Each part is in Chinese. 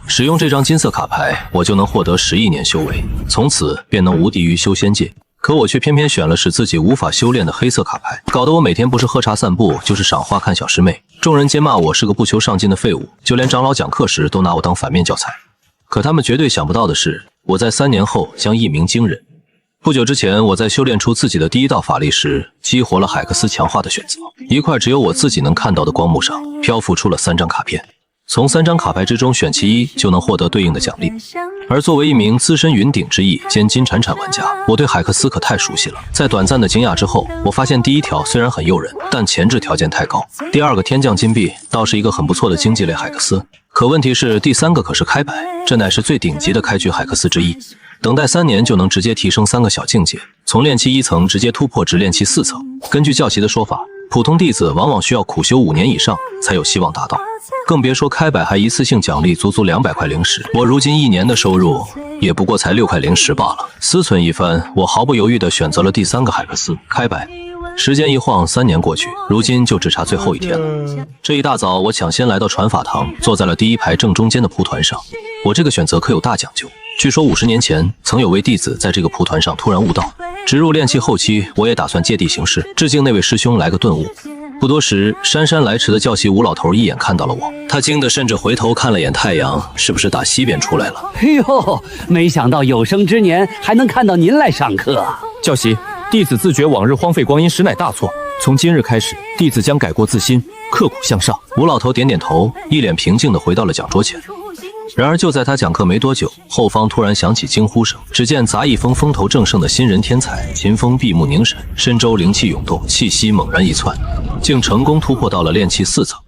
使用这张金色卡牌，我就能获得10亿年修为，从此便能无敌于修仙界。可我却偏偏选了使自己无法修炼的黑色卡牌，搞得我每天不是喝茶散步，就是赏花看小师妹。众人皆骂我是个不求上进的废物，就连长老讲课时都拿我当反面教材。可他们绝对想不到的是，我在3年后将一鸣惊人。不久之前，我在修炼出自己的第一道法力时，激活了海克斯强化的选择。一块只有我自己能看到的光幕上，漂浮出了3张卡片。从3张卡牌之中选其一，就能获得对应的奖励。而作为一名资深云顶之翼兼金铲铲玩家，我对海克斯可太熟悉了。在短暂的惊讶之后，我发现第一条虽然很诱人，但前置条件太高。第二个天降金币倒是一个很不错的经济类海克斯，可问题是第3个可是开牌，这乃是最顶级的开局海克斯之一。等待3年就能直接提升3个小境界，从炼气1层直接突破至炼气4层。根据教习的说法，普通弟子往往需要苦修5年以上才有希望达到，更别说开摆还一次性奖励足足200块灵石。我如今1年的收入也不过才6块灵石罢了。思忖一番，我毫不犹豫地选择了第3个海克斯开摆。时间一晃3年过去，如今就只差最后一天了。这一大早，我抢先来到传法堂，坐在了第1排正中间的蒲团上。我这个选择可有大讲究。据说50年前，曾有位弟子在这个蒲团上突然悟道。直入炼气后期，我也打算借地行事，致敬那位师兄来个顿悟。不多时，姗姗来迟的教习吴老头一眼看到了我，他惊得甚至回头看了眼太阳，是不是打西边出来了？哎呦，没想到有生之年还能看到您来上课。教习，弟子自觉往日荒废光阴实乃大错，从今日开始，弟子将改过自新，刻苦向上。吴老头点点头，一脸平静地回到了讲桌前。然而就在他讲课没多久，后方突然响起惊呼声。只见杂役风风头正盛的新人天才秦风闭目凝神，身周灵气涌动，气息猛然一窜，竟成功突破到了炼气4层。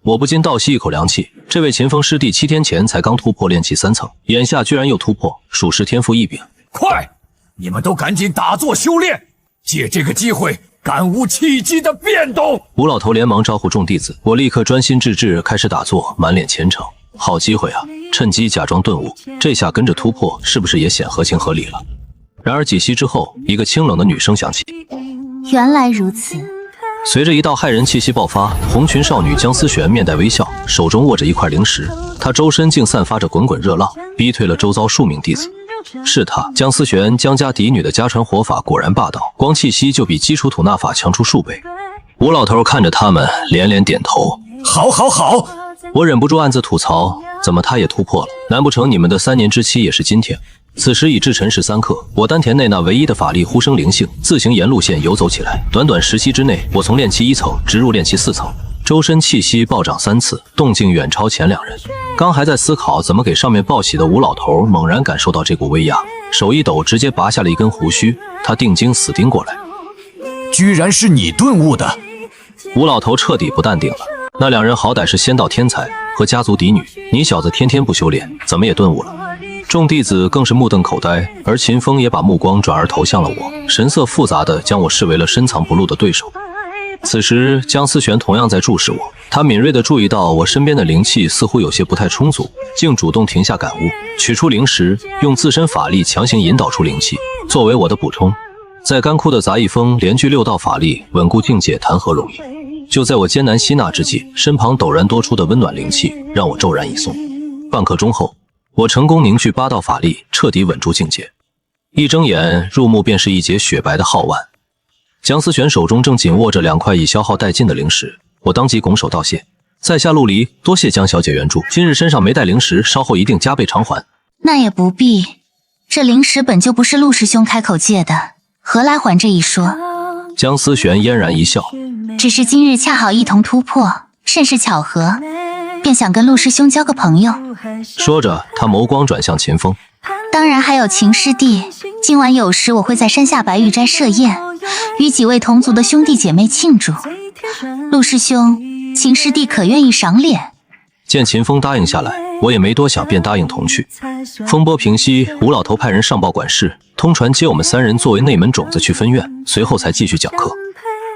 我不禁倒吸一口凉气，这位秦风师弟7天前才刚突破炼气3层，眼下居然又突破，属是天赋异禀。快，你们都赶紧打坐修炼，借这个机会感悟气机的变动。吴老头连忙招呼众弟子，我立刻专心致志开始打坐，满脸虔诚。好机会啊，趁机假装顿悟，这下跟着突破是不是也显合情合理了？然而几息之后，一个清冷的女声响起，原来如此。随着一道骇人气息爆发，红裙少女江思璇面带微笑，手中握着一块灵石，她周身竟散发着滚滚热浪，逼退了周遭数名弟子。是她，江思璇江家嫡女的家传活法果然霸道，光气息就比基础吐纳法强出数倍。吴老头看着他们，连连点头，好好好。我忍不住暗自吐槽，怎么他也突破了？难不成你们的3年之期也是今天？此时已至辰时3刻，我丹田内那唯一的法力忽生灵性，自行沿路线游走起来。短短10息之内，我从炼气1层直入炼气4层，周身气息暴涨3次，动静远超前2人。刚还在思考怎么给上面报喜的吴老头，猛然感受到这股威压，手一抖，直接拔下了一根胡须。他定睛死盯过来，居然是你顿悟的！吴老头彻底不淡定了。那2人好歹是仙道天才和家族嫡女，你小子天天不修炼，怎么也顿悟了？众弟子更是目瞪口呆，而秦风也把目光转而投向了我，神色复杂的将我视为了深藏不露的对手。此时江思璇同样在注视我，他敏锐地注意到我身边的灵气似乎有些不太充足，竟主动停下感悟，取出灵石，用自身法力强行引导出灵气，作为我的补充。在干枯的杂役风连聚6道法力，稳固境界谈何容易？就在我艰难吸纳之际，身旁陡然多出的温暖灵气让我骤然一松。半刻钟后，我成功凝聚8道法力，彻底稳住境界。一睁眼，入目便是一截雪白的皓腕。江思璇手中正紧握着2块已消耗殆尽的灵石，我当即拱手道谢：“在下陆离，多谢江小姐援助。今日身上没带灵石，稍后一定加倍偿还。”那也不必，这灵石本就不是陆师兄开口借的，何来还这一说？江思璇嫣然一笑，只是今日恰好一同突破，甚是巧合，便想跟陆师兄交个朋友。说着，他眸光转向秦风。当然还有秦师弟，今晚有时我会在山下白玉斋设宴，与几位同族的兄弟姐妹庆祝。陆师兄，秦师弟可愿意赏脸？见秦风答应下来，我也没多想，便答应同去。风波平息，吴老头派人上报管事，通传接我们3人作为内门种子去分院，随后才继续讲课。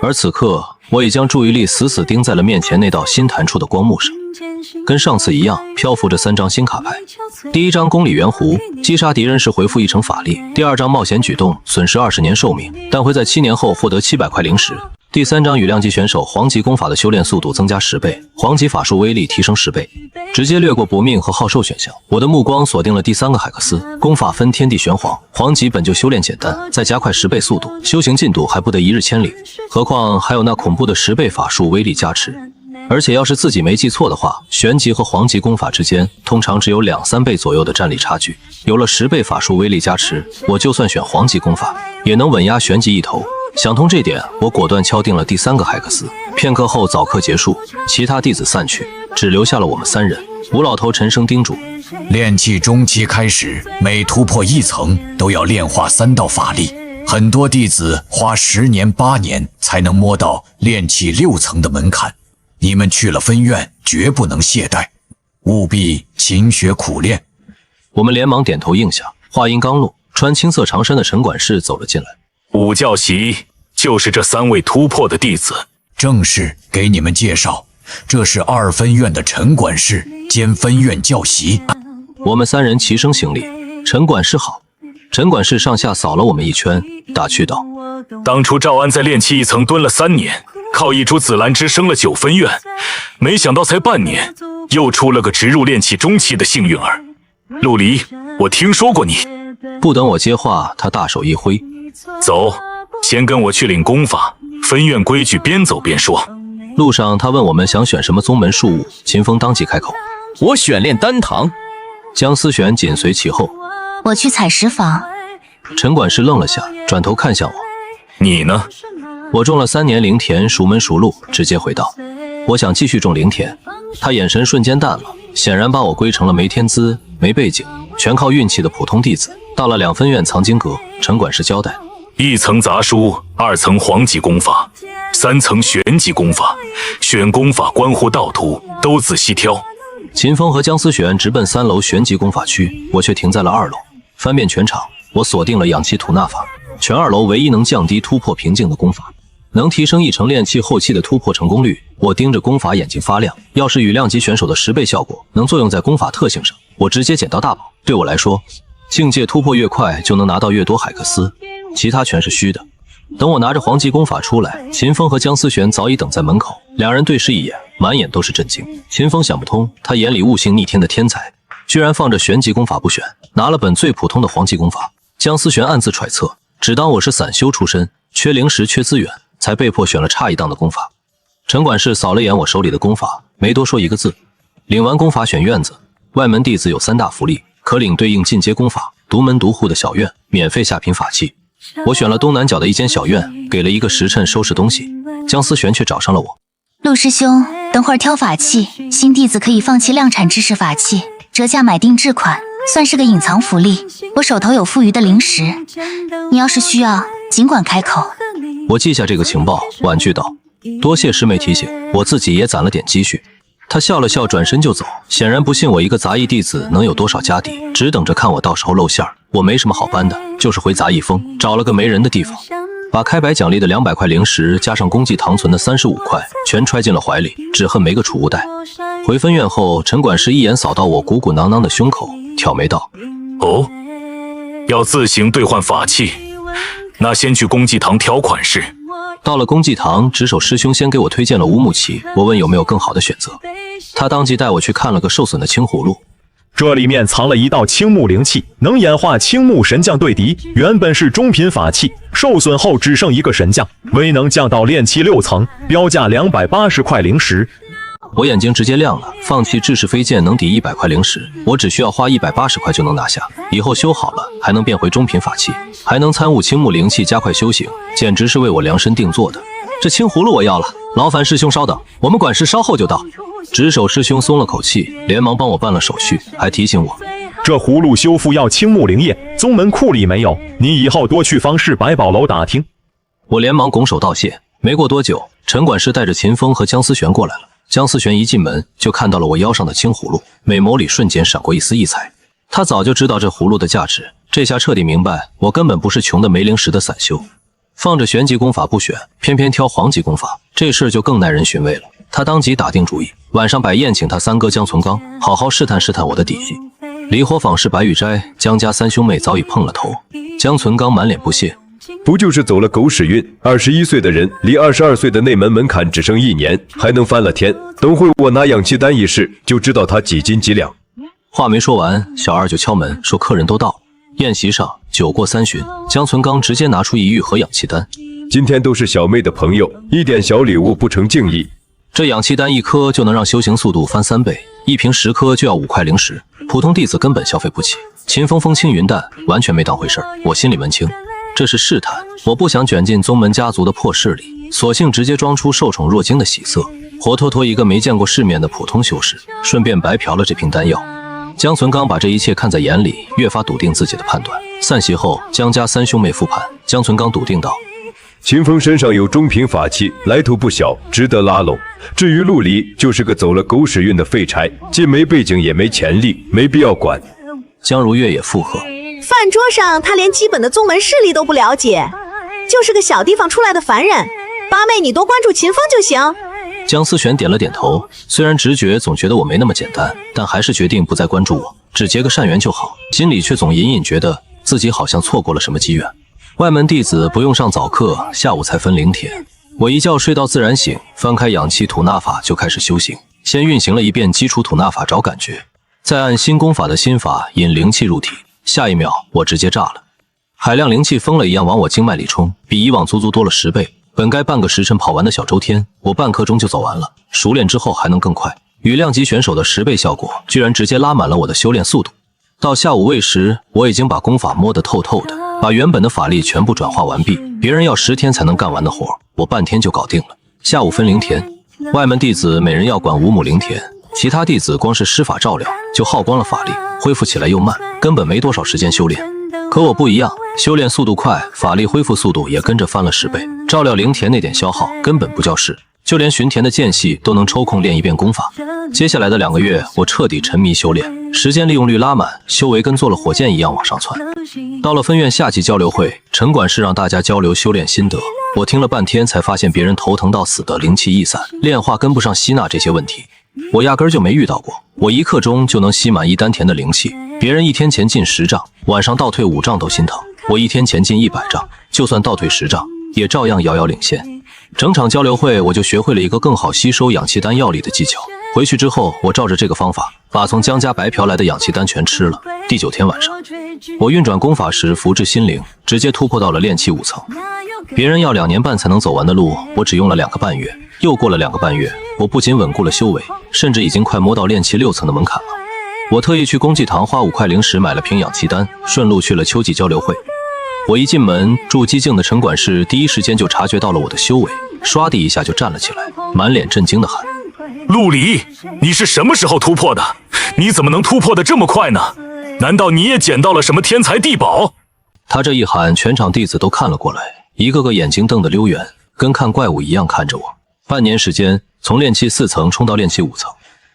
而此刻，我已将注意力死死盯在了面前那道新弹出的光幕上，跟上次一样，漂浮着3张新卡牌。第1张公里圆弧，击杀敌人时回复1成法力；第2张冒险举动，损失20年寿命，但会在7年后获得700块灵石；第3章羽量级选手黄级功法的修炼速度增加10倍，黄级法术威力提升10倍。直接略过搏命和好兽选项，我的目光锁定了第3个海克斯。功法分天地玄黄，黄级本就修炼简单，再加快10倍速度，修行进度还不得一日千里。何况还有那恐怖的10倍法术威力加持。而且要是自己没记错的话，玄级和黄级功法之间通常只有2-3倍左右的战力差距。有了10倍法术威力加持，我就算选黄级功法，也能稳压玄级一头。想通这点，我果断敲定了第3个海克斯。片刻后早课结束，其他弟子散去，只留下了我们3人。吴老头沉声叮嘱：炼气中期开始，每突破1层都要炼化3道法力，很多弟子花10年8年才能摸到炼气6层的门槛。你们去了分院，绝不能懈怠，务必勤学苦练。我们连忙点头应下。话音刚落，穿青色长衫的陈管事走了进来。武教习就是这3位突破的弟子。正式给你们介绍，这是2分院的陈管事兼分院教习。我们3人齐声行礼。陈管事好。陈管事上下扫了我们一圈，打趣道：当初赵安在炼气1层蹲了3年，靠一株紫兰枝升了9分院，没想到才半年，又出了个直入炼气中期的幸运儿。陆离，我听说过你。不等我接话，他大手一挥：走，先跟我去领功法，分院规矩边走边说。路上他问我们想选什么宗门术务，秦风当即开口：我选炼丹堂。江思璇紧随其后。我去采石坊。陈管事愣了下，转头看向我：你呢？我种了3年灵田，熟门熟路，直接回道：我想继续种灵田。他眼神瞬间淡了，显然把我归成了没天资、没背景、全靠运气的普通弟子。到了2分院藏经阁，陈管事交代：1层杂书，2层黄级功法，3层玄级功法。选功法关乎道途，都仔细挑。秦风和江思璇直奔3楼玄级功法区，我却停在了2楼。翻遍全场，我锁定了氧气吐纳法，全2楼唯一能降低突破瓶颈的功法，能提升1成炼气后期的突破成功率。我盯着功法眼睛发亮，要是羽量级选手的10倍效果能作用在功法特性上，我直接捡到大宝。对我来说，境界突破越快就能拿到越多海克斯，其他全是虚的。等我拿着黄级功法出来，秦风和江思璇早已等在门口，2人对视一眼，满眼都是震惊。秦风想不通，他眼里悟性逆天的天才居然放着玄级功法不选，拿了本最普通的黄级功法。江思璇暗自揣测，只当我是散修出身，缺灵石缺资源，才被迫选了差一档的功法。陈管事扫了眼我手里的功法，没多说一个字。领完功法选院子，外门弟子有3大福利，可领对应进阶功法、独门独户的小院，免费下品法器。我选了东南角的一间小院，给了一个时辰收拾东西。江思璇却找上了我：陆师兄，等会儿挑法器，新弟子可以放弃量产制式法器，折价买定制款，算是个隐藏福利。我手头有富余的灵石，你要是需要，尽管开口。我记下这个情报，婉拒道：多谢师妹提醒，我自己也攒了点积蓄。他笑了笑，转身就走，显然不信我一个杂役弟子能有多少家底，只等着看我到时候露馅儿。我没什么好搬的，就是回杂役峰找了个没人的地方，把开摆奖励的200块灵石加上功绩堂存的35块全揣进了怀里，只恨没个储物袋。回分院后，陈管事一眼扫到我鼓鼓囊囊的胸口，挑眉道：哦，要自行兑换法器，那先去功绩堂挑款式。到了功绩堂，值守师兄先给我推荐了乌木齐，我问有没有更好的选择，他当即带我去看了个受损的青葫芦。这里面藏了一道青木灵气，能演化青木神将对敌，原本是中品法器，受损后只剩1个神将，威能降到炼气6层，标价280块灵石。我眼睛直接亮了，放弃制式飞剑能抵100块灵石，我只需要花180块就能拿下，以后修好了还能变回中品法器，还能参悟青木灵气加快修行，简直是为我量身定做的。这青葫芦我要了，劳烦师兄稍等，我们管事稍后就到。值守师兄松了口气，连忙帮我办了手续，还提醒我，这葫芦修复要青木灵液，宗门库里没有，你以后多去方氏百宝楼打听。我连忙拱手道谢。没过多久，陈管事带着秦风和江思璇过来了。江思璇一进门就看到了我腰上的青葫芦，美眸里瞬间闪过一丝异彩。他早就知道这葫芦的价值，这下彻底明白我根本不是穷的没灵石的散修。放着玄级功法不选，偏偏挑黄级功法，这事就更耐人寻味了。他当即打定主意，晚上摆宴请他3哥江存刚，好好试探试探我的底细。离火坊市白玉斋，江家3兄妹早已碰了头。江存刚满脸不屑：不就是走了狗屎运？21岁的人离22岁的内门门槛只剩1年，还能翻了天？等会我拿氧气单一试，就知道他几斤几两。话没说完，小二就敲门说客人都到了。宴席上酒过3巡，江存刚直接拿出1玉盒氧气单。今天都是小妹的朋友，一点小礼物不成敬意。这氧气单1颗就能让修行速度翻3倍，1瓶10颗就要5块零食，普通弟子根本消费不起。秦风风轻云淡，完全没当回事儿。我心里门清，这是试探，我不想卷进宗门家族的破事里，索性直接装出受宠若惊的喜色，活脱脱一个没见过世面的普通修士，顺便白嫖了这瓶丹药。江存刚把这一切看在眼里，越发笃定自己的判断。散席后，江家3兄妹复盘，江存刚笃定道：秦风身上有中品法器，来头不小，值得拉拢。至于陆离，就是个走了狗屎运的废柴，既没背景也没潜力，没必要管。江如月也附和：饭桌上他连基本的宗门势力都不了解，就是个小地方出来的凡人。八妹，你多关注秦风就行。江思璇点了点头，虽然直觉总觉得我没那么简单，但还是决定不再关注我，只结个善缘就好，心里却总隐隐觉得自己好像错过了什么机缘。外门弟子不用上早课，下午才分灵帖。我一觉睡到自然醒，翻开氧气吐纳法就开始修行。先运行了一遍基础吐纳法找感觉，再按新功法的心法引灵气入体。下一秒我直接炸了，海量灵气疯了一样往我经脉里冲，比以往足足多了10倍。本该半个时辰跑完的小周天，我半刻钟就走完了。熟练之后还能更快，与量级选手的10倍效果，居然直接拉满了我的修炼速度。到下午未时，我已经把功法摸得透透的，把原本的法力全部转化完毕。别人要10天才能干完的活，我半天就搞定了。下午分灵田，外门弟子每人要管5亩灵田，其他弟子光是施法照料就耗光了法力，恢复起来又慢，根本没多少时间修炼。可我不一样，修炼速度快，法力恢复速度也跟着翻了10倍。照料灵田那点消耗根本不叫事，就连巡田的间隙都能抽空练一遍功法。接下来的2个月，我彻底沉迷修炼，时间利用率拉满，修为跟坐了火箭一样往上窜。到了分院夏季交流会，陈管事让大家交流修炼心得，我听了半天才发现别人头疼到死的灵气易散、炼化跟不上吸纳这些问题，我压根就没遇到过。我1刻钟就能吸满1丹田的灵气，别人1天前进10丈，晚上倒退5丈都心疼，我1天前进100丈，就算倒退10丈也照样遥遥领先。整场交流会我就学会了一个更好吸收氧气丹药力的技巧，回去之后我照着这个方法把从江家白嫖来的氧气丹全吃了。第9天晚上，我运转功法时符至心灵，直接突破到了炼气5层。别人要2年半才能走完的路，我只用了2个半月。又过了2个半月，我不仅稳固了修为，甚至已经快摸到炼气6层的门槛了。我特意去公祭堂花5块零食买了瓶氧气丹，顺路去了秋季交流会。我一进门，住机境的陈管事第一时间就察觉到了我的修为，唰的一下就站了起来，满脸震惊的喊：陆离，你是什么时候突破的？你怎么能突破的这么快呢？难道你也捡到了什么天才地宝？他这一喊，全场弟子都看了过来，一个个眼睛瞪得溜圆，跟看怪物一样看着我。半年时间，从炼气4层冲到炼气5层，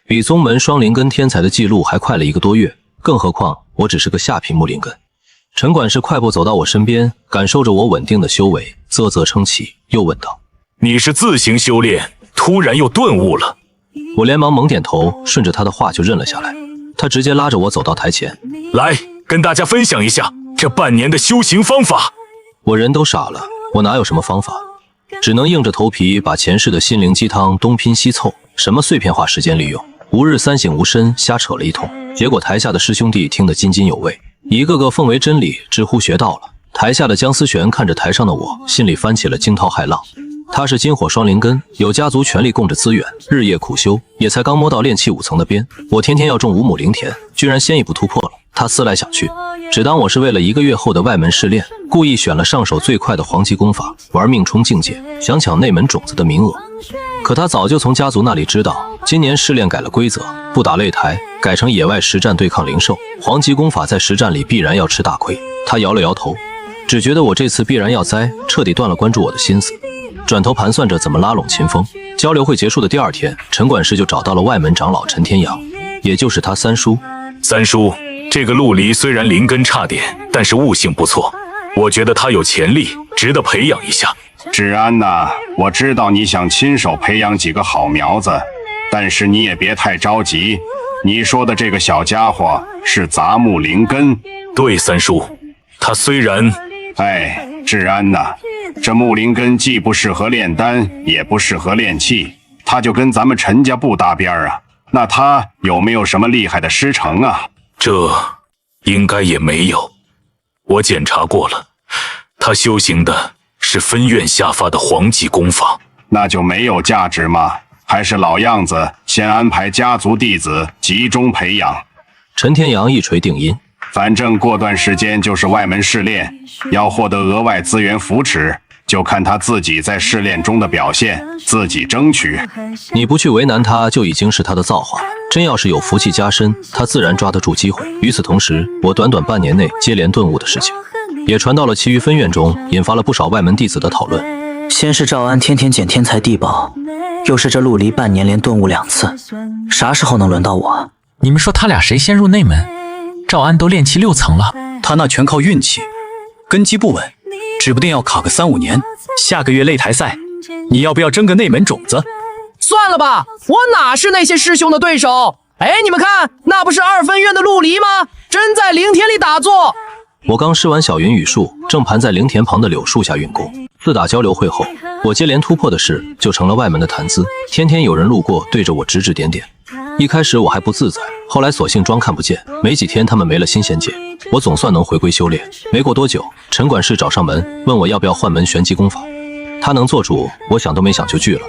比宗门双灵根天才的记录还快了1个多月，更何况我只是个下品木灵根。陈管事快步走到我身边，感受着我稳定的修为，啧啧称奇，又问道：你是自行修炼，突然又顿悟了？我连忙猛点头，顺着他的话就认了下来。他直接拉着我走到台前，来跟大家分享一下这半年的修行方法。我人都傻了，我哪有什么方法，只能硬着头皮把前世的心灵鸡汤东拼西凑，什么碎片化时间利用，吾日三省吾身，瞎扯了一通。结果台下的师兄弟听得津津有味，一个个奉为真理，直呼学到了。台下的江思璇看着台上的我，心里翻起了惊涛骇浪。他是金火双灵根，有家族全力供着资源，日夜苦修，也才刚摸到炼气5层的边。我天天要种5亩灵田，居然先一步突破了。他思来想去，只当我是为了1个月后的外门试炼，故意选了上手最快的黄级功法，玩命冲境界，想抢内门种子的名额。可他早就从家族那里知道，今年试炼改了规则，不打擂台，改成野外实战对抗灵兽。黄级功法在实战里必然要吃大亏。他摇了摇头，只觉得我这次必然要栽，彻底断了关注我的心思。转头盘算着怎么拉拢秦风。交流会结束的第2天，陈管事就找到了外门长老陈天阳，也就是他三叔。三叔，这个陆离虽然灵根差点，但是悟性不错，我觉得他有潜力，值得培养一下。芷安呐，我知道你想亲手培养几个好苗子，但是你也别太着急。你说的这个小家伙是杂木灵根。对，三叔，他虽然……治安呐，这木灵根既不适合炼丹，也不适合炼器，他就跟咱们陈家不搭边啊。那他有没有什么厉害的师承啊？这应该也没有，我检查过了，他修行的是分院下发的黄级功法。那就没有价值吗？还是老样子，先安排家族弟子集中培养。陈天阳一锤定音，反正过段时间就是外门试炼，要获得额外资源扶持，就看他自己在试炼中的表现，自己争取。你不去为难他，就已经是他的造化。真要是有福气加身，他自然抓得住机会。与此同时，我短短半年内接连顿悟的事情，也传到了其余分院中，引发了不少外门弟子的讨论。先是赵安天天捡天才地宝，又是这陆离半年连顿悟2次，啥时候能轮到我？你们说他俩谁先入内门？赵安都炼气6层了，他那全靠运气，根基不稳，指不定要卡个3、5年。下个月擂台赛，你要不要争个内门种子？算了吧，我哪是那些师兄的对手？哎，你们看，那不是2分院的陆离吗？真在灵田里打坐。我刚施完小云雨术，正盘在灵田旁的柳树下运功。自打交流会后，我接连突破的事就成了外门的谈资，天天有人路过对着我指指点点。一开始我还不自在，后来索性装看不见。没几天他们没了新仙界，我总算能回归修炼。没过多久，陈管事找上门，问我要不要换门玄机功法。他能做主，我想都没想就拒了。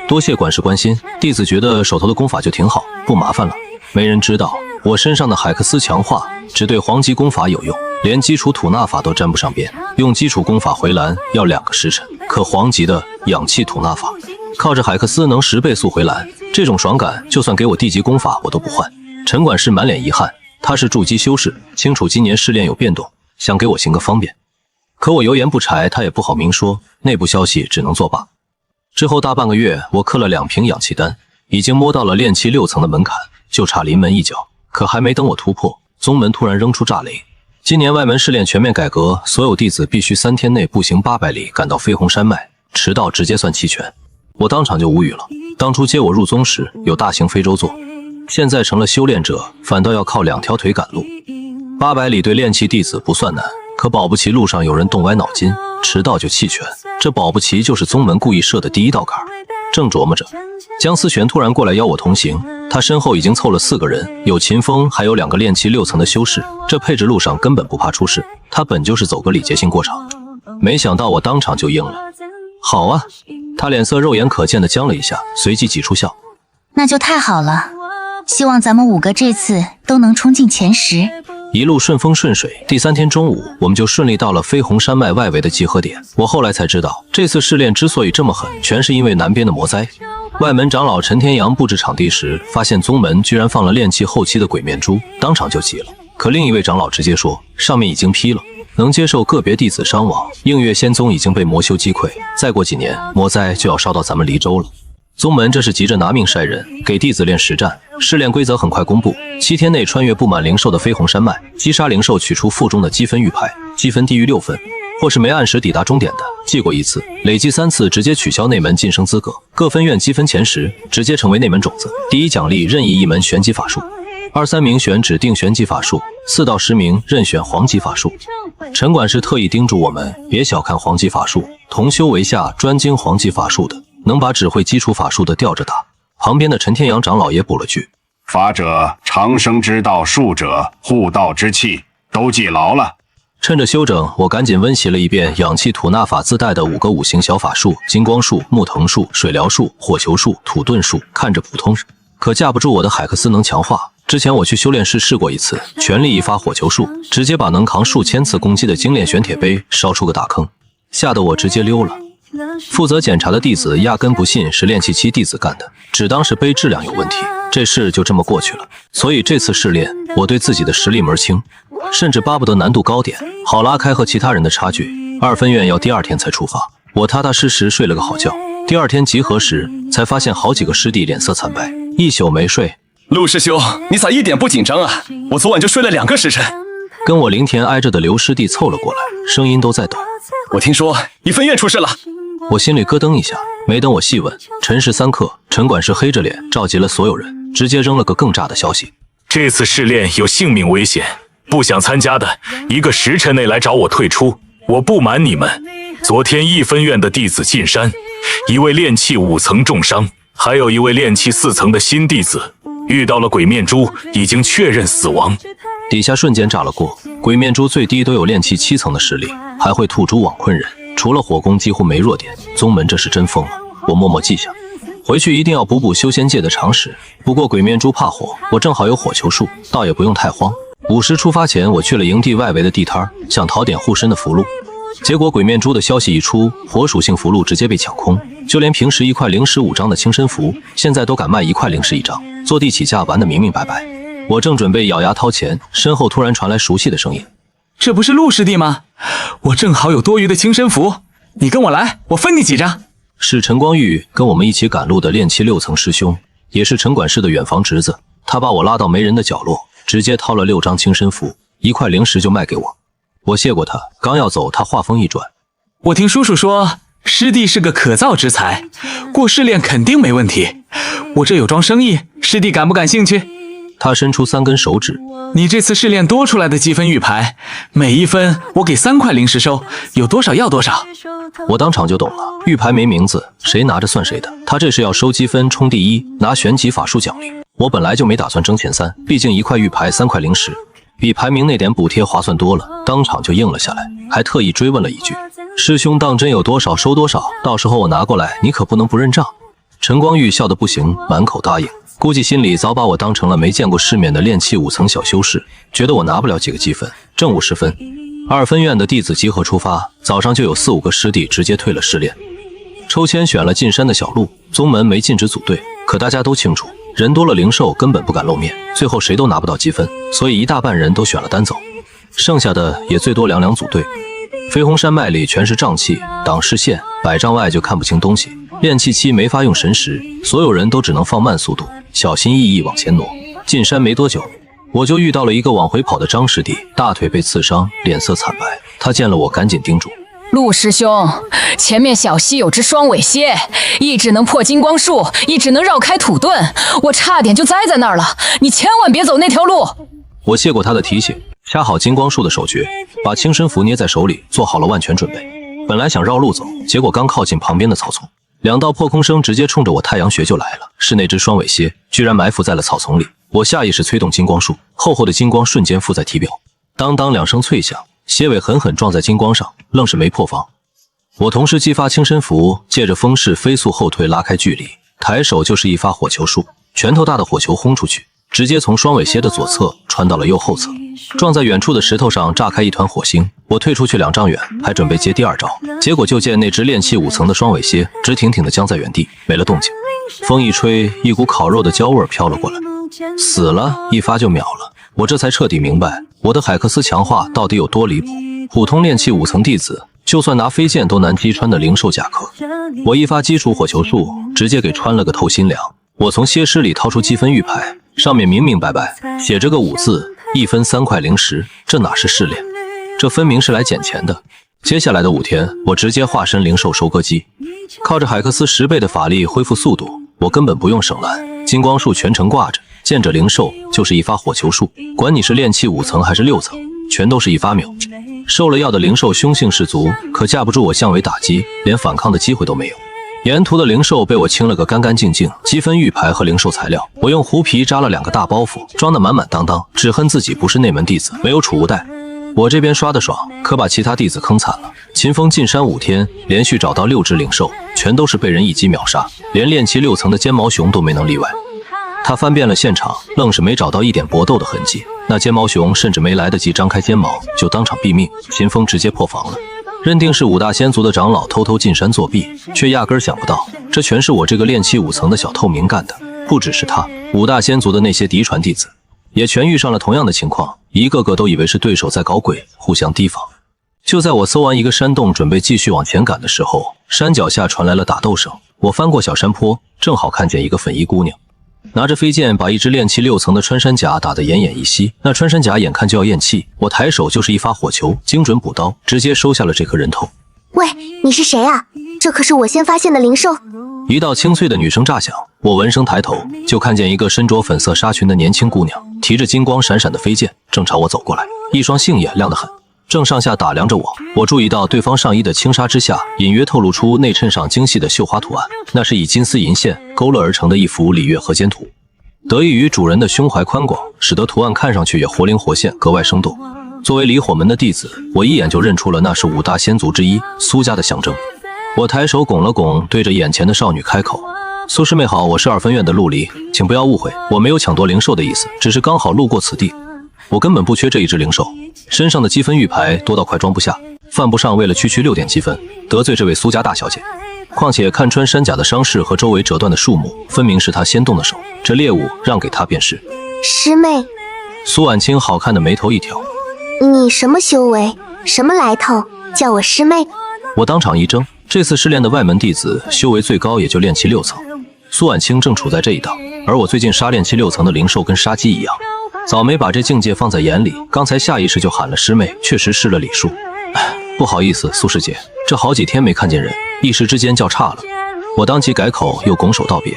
多谢管事关心，弟子觉得手头的功法就挺好，不麻烦了。没人知道我身上的海克斯强化只对黄级功法有用，连基础吐纳法都沾不上边。用基础功法回蓝要2个时辰，可黄级的氧气吐纳法靠着海克斯能10倍速回蓝，这种爽感就算给我地级功法我都不换。陈管事满脸遗憾，他是筑基修士，清楚今年试炼有变动，想给我行个方便。可我油盐不柴，他也不好明说，内部消息只能作罢。之后大半个月，我刻了2瓶氧气丹，已经摸到了炼气6层的门槛，就差临门一脚。可还没等我突破，宗门突然扔出炸雷。今年外门试炼全面改革，所有弟子必须3天内步行800里赶到飞鸿山脉，迟到直接算弃权。我当场就无语了。当初接我入宗时有大型非洲座，现在成了修炼者，反倒要靠2条腿赶路。800里对炼气弟子不算难，可保不齐路上有人动歪脑筋，迟到就弃权，这保不齐就是宗门故意设的第一道坎。正琢磨着，江思璇突然过来邀我同行，他身后已经凑了4个人，有秦风，还有2个炼气6层的修士，这配置路上根本不怕出事，他本就是走个礼节性过场。没想到我当场就应了，好啊。他脸色肉眼可见的僵了一下，随即挤出笑，那就太好了，希望咱们5个这次都能冲进前10。一路顺风顺水，第3天中午，我们就顺利到了飞鸿山脉外围的集合点。我后来才知道，这次试炼之所以这么狠，全是因为南边的魔灾。外门长老陈天阳布置场地时，发现宗门居然放了炼气后期的鬼面珠，当场就急了。可另一位长老直接说，上面已经批了，能接受个别弟子伤亡。映月仙宗已经被魔修击溃，再过几年，魔灾就要烧到咱们黎州了。宗门这是急着拿命筛人，给弟子练实战。试炼规则很快公布，7天内穿越布满灵兽的飞鸿山脉，击杀灵兽，取出腹中的积分玉牌，积分低于6分，或是没按时抵达终点的，记过1次，累计3次直接取消内门晋升资格。各分院积分前10，直接成为内门种子。第一奖励任意一门玄级法术，2、3名选指定玄级法术，4到10名任选黄级法术。陈管事特意叮嘱我们，别小看黄级法术，同修为下专精黄级法术的，能把只会基础法术的吊着打。旁边的陈天阳长老也补了句，法者长生之道，术者护道之器，都记牢了。趁着休整，我赶紧温习了一遍氧气吐纳法自带的5个5行小法术：金光术、木藤术、水疗术、火球术、土遁术。看着普通，可架不住我的海克斯能强化。之前我去修炼室试过1次，全力一发火球术，直接把能扛数千次攻击的精炼玄铁杯烧出个大坑，吓得我直接溜了。负责检查的弟子压根不信是炼气期弟子干的，只当是杯质量有问题，这事就这么过去了。所以这次试炼，我对自己的实力门清，甚至巴不得难度高点，好拉开和其他人的差距。2分院要第2天才出发，我踏踏实实睡了个好觉。第2天集合时，才发现好几个师弟脸色惨白，一宿没睡。陆师兄，你咋一点不紧张啊？我昨晚就睡了2个时辰。跟我灵田挨着的刘师弟凑了过来，声音都在抖。我听说1分院出事了。我心里咯噔一下，没等我细问，辰时3刻，陈管事黑着脸召集了所有人，直接扔了个更炸的消息：这次试炼有性命危险，不想参加的1个时辰内来找我退出，我不瞒你们，昨天1分院的弟子进山，一位炼气5层重伤，还有一位炼气4层的新弟子遇到了鬼面蛛，已经确认死亡。底下瞬间炸了锅，鬼面蛛最低都有炼气7层的实力，还会吐蛛网困人，除了火攻几乎没弱点。宗门这是真疯了，我默默记下，回去一定要补修仙界的常识。不过鬼面蛛怕火，我正好有火球术，倒也不用太慌。午时出发前，我去了营地外围的地摊，想讨点护身的符箓。结果鬼面蛛的消息一出，火属性符箓直接被抢空，就连平时1块零15张的轻身符，现在都敢卖1块零11张，坐地起价玩得明明白白。我正准备咬牙掏钱，身后突然传来熟悉的声音：“这不是陆师弟吗？我正好有多余的轻身符，你跟我来，我分你几张。”是陈光玉跟我们一起赶路的炼气6层师兄，也是陈管事的远房侄子。他把我拉到没人的角落，直接掏了6张轻身符，1块零10就卖给我。我谢过他，刚要走，他话锋一转：“我听叔叔说，师弟是个可造之才，过试炼肯定没问题。我这有桩生意，师弟感不感兴趣？”他伸出3根手指：“你这次试炼多出来的积分玉牌，每一分我给3块零10收，有多少要多少。”我当场就懂了，玉牌没名字，谁拿着算谁的。他这是要收积分冲第1，拿玄级法术奖励。我本来就没打算争前3，毕竟1块玉牌3块零10，比排名那点补贴划算多了，当场就应了下来，还特意追问了一句：“师兄当真有多少收多少，到时候我拿过来，你可不能不认账。”陈光玉笑得不行，满口答应。估计心里早把我当成了没见过世面的炼气5层小修士，觉得我拿不了几个积分。正午时分，2分院的弟子集合出发，早上就有4、5个师弟直接退了试炼。抽签选了进山的小路，宗门没禁止组队，可大家都清楚，人多了灵兽根本不敢露面，最后谁都拿不到积分，所以一大半人都选了单走，剩下的也最多2组队。飞鸿山脉里全是瘴气挡视线，100丈外就看不清东西。炼气7没法用神识，所有人都只能放慢速度，小心翼翼往前挪。进山没多久，我就遇到了一个往回跑的张师弟，大腿被刺伤，脸色惨白。他见了我赶紧叮嘱：“陆师兄，前面小溪有只双尾蝎，一只能破金光术，一只能绕开土遁，我差点就栽在那儿了，你千万别走那条路。”我谢过他的提醒，掐好金光术的手诀，把轻身符捏在手里，做好了万全准备。本来想绕路走，结果刚靠近旁边的草丛，2道破空声直接冲着我太阳穴就来了，是那只双尾蝎，居然埋伏在了草丛里。我下意识催动金光术，厚厚的金光瞬间附在体表，当当2声脆响，蝎尾狠狠撞在金光上，愣是没破防。我同时激发轻身符，借着风势飞速后退，拉开距离，抬手就是一发火球术，拳头大的火球轰出去，直接从双尾蝎的左侧穿到了右后侧，撞在远处的石头上，炸开一团火星。我退出去2丈远，还准备接第2招，结果就见那只炼气5层的双尾蝎直挺挺地僵在原地，没了动静。风一吹，一股烤肉的焦味飘了过来，死了，一发就秒了。我这才彻底明白我的海克斯强化到底有多离谱。普通炼气5层弟子，就算拿飞剑都难击穿的灵兽甲壳，我一发基础火球术，直接给穿了个透心凉。我从蝎尸里掏出积分玉牌，上面明明白白写着个5字，1分3块零10，这哪是试炼，这分明是来捡钱的。接下来的5天，我直接化身灵兽收割机，靠着海克斯10倍的法力恢复速度，我根本不用省蓝，金光术全程挂着，见着灵兽就是一发火球术，管你是炼气5层还是6层，全都是一发秒。受了药的灵兽凶性十足，可架不住我相尾打击，连反抗的机会都没有。沿途的灵兽被我清了个干干净净，积分玉牌和灵兽材料，我用狐皮扎了2个大包袱，装得满满当当，只恨自己不是内门弟子，没有储物袋。我这边刷得爽，可把其他弟子坑惨了。秦风进山5天，连续找到6只灵兽，全都是被人一击秒杀，连炼气6层的尖毛熊都没能例外。他翻遍了现场，愣是没找到一点搏斗的痕迹。那尖毛熊甚至没来得及张开尖毛，就当场毙命。秦风直接破防了，认定是5大仙族的长老偷偷进山作弊，却压根想不到，这全是我这个炼气5层的小透明干的。不只是他，5大仙族的那些嫡传弟子，也全遇上了同样的情况，一个个都以为是对手在搞鬼，互相提防。就在我搜完一个山洞，准备继续往前赶的时候，山脚下传来了打斗声。我翻过小山坡，正好看见一个粉衣姑娘拿着飞剑把一只炼气6层的穿山甲打得奄奄一息，那穿山甲眼看就要咽气，我抬手就是一发火球，精准补刀，直接收下了这颗人头。喂，你是谁啊？这可是我先发现的灵兽。一道清脆的女声炸响，我闻声抬头，就看见一个身着粉色纱裙的年轻姑娘，提着金光闪闪的飞剑，正朝我走过来，一双杏眼亮得很。正上下打量着我。我注意到对方上衣的轻纱之下，隐约透露出内衬上精细的绣花图案，那是以金丝银线勾勒而成的一幅礼乐河间图。得益于主人的胸怀宽广，使得图案看上去也活灵活现，格外生动。作为离火门的弟子，我一眼就认出了那是5大仙族之一苏家的象征。我抬手拱了拱，对着眼前的少女开口：“苏师妹好，我是2分院的陆离，请不要误会，我没有抢夺灵兽的意思，只是刚好路过此地。我根本不缺这一只灵兽，身上的积分玉牌多到快装不下，犯不上为了区6点积分得罪这位苏家大小姐。况且看穿山甲的伤势和周围折断的树木，分明是她先动的手，这猎物让给她便是。”师妹，苏婉清好看的眉头一挑：“你什么修为，什么来头，叫我师妹？”我当场一怔，这次试炼的外门弟子修为最高也就炼气6层，苏婉清正处在这一档，而我最近杀炼气6层的灵兽跟杀鸡一样，早没把这境界放在眼里，刚才下意识就喊了师妹，确实失了礼数。不好意思，苏师姐，这好几天没看见人，一时之间叫岔了。我当即改口，又拱手道别。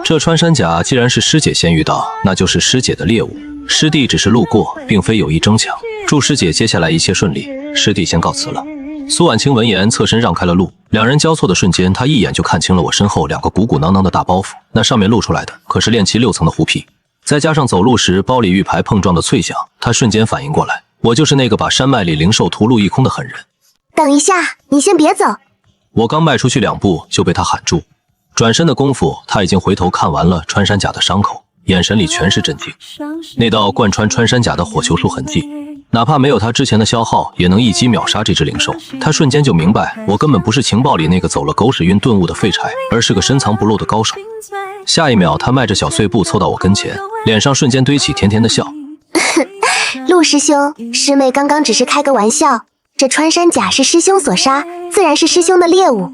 这穿山甲既然是师姐先遇到，那就是师姐的猎物，师弟只是路过，并非有意争抢。祝师姐接下来一切顺利，师弟先告辞了。苏婉清闻言侧身让开了路，两人交错的瞬间，她一眼就看清了我身后2个鼓鼓囊囊的大包袱，那上面露出来的可是炼气6层的狐皮，再加上走路时包里玉牌碰撞的脆响，她瞬间反应过来，我就是那个把山脉里灵兽屠戮一空的狠人。等一下，你先别走。我刚迈出去2步就被他喊住，转身的功夫，他已经回头看完了穿山甲的伤口，眼神里全是震惊。那道贯穿穿山甲的火球术痕迹，哪怕没有他之前的消耗，也能一击秒杀这只灵兽。他瞬间就明白，我根本不是情报里那个走了狗屎运顿悟的废柴，而是个深藏不露的高手。下一秒，他迈着小碎步凑到我跟前，脸上瞬间堆起甜甜的笑。陆师兄，师妹刚刚只是开个玩笑，这穿山甲是师兄所杀，自然是师兄的猎物。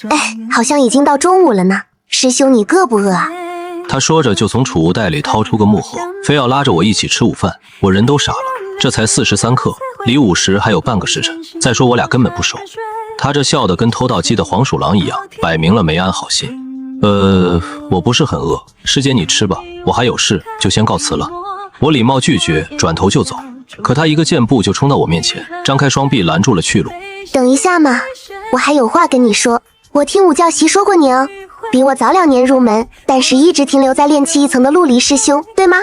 哎，好像已经到中午了呢，师兄你饿不饿啊？他说着就从储物袋里掏出个木盒，非要拉着我一起吃午饭。我人都傻了，这才43克，离50还有半个时辰。再说我俩根本不熟。他这笑得跟偷到鸡的黄鼠狼一样，摆明了没安好心。我不是很饿，师姐你吃吧，我还有事，就先告辞了。我礼貌拒绝，转头就走。可他一个箭步就冲到我面前，张开双臂拦住了去路。等一下嘛，我还有话跟你说。我听武教习说过你哦，比我早2年入门，但是一直停留在炼气1层的陆离师兄，对吗？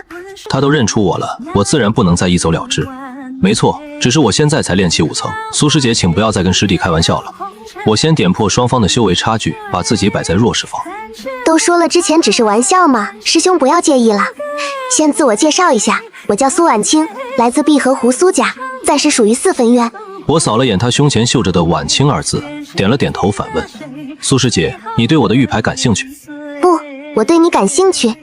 他都认出我了，我自然不能再一走了之。没错，只是我现在才炼气5层，苏师姐请不要再跟师弟开玩笑了。我先点破双方的修为差距，把自己摆在弱势方。都说了之前只是玩笑嘛，师兄不要介意啦。先自我介绍一下，我叫苏婉清，来自碧河湖苏家，暂时属于4分院。我扫了眼他胸前绣着的婉清2字，点了点头反问：苏师姐，你对我的玉牌感兴趣？不，我对你感兴趣。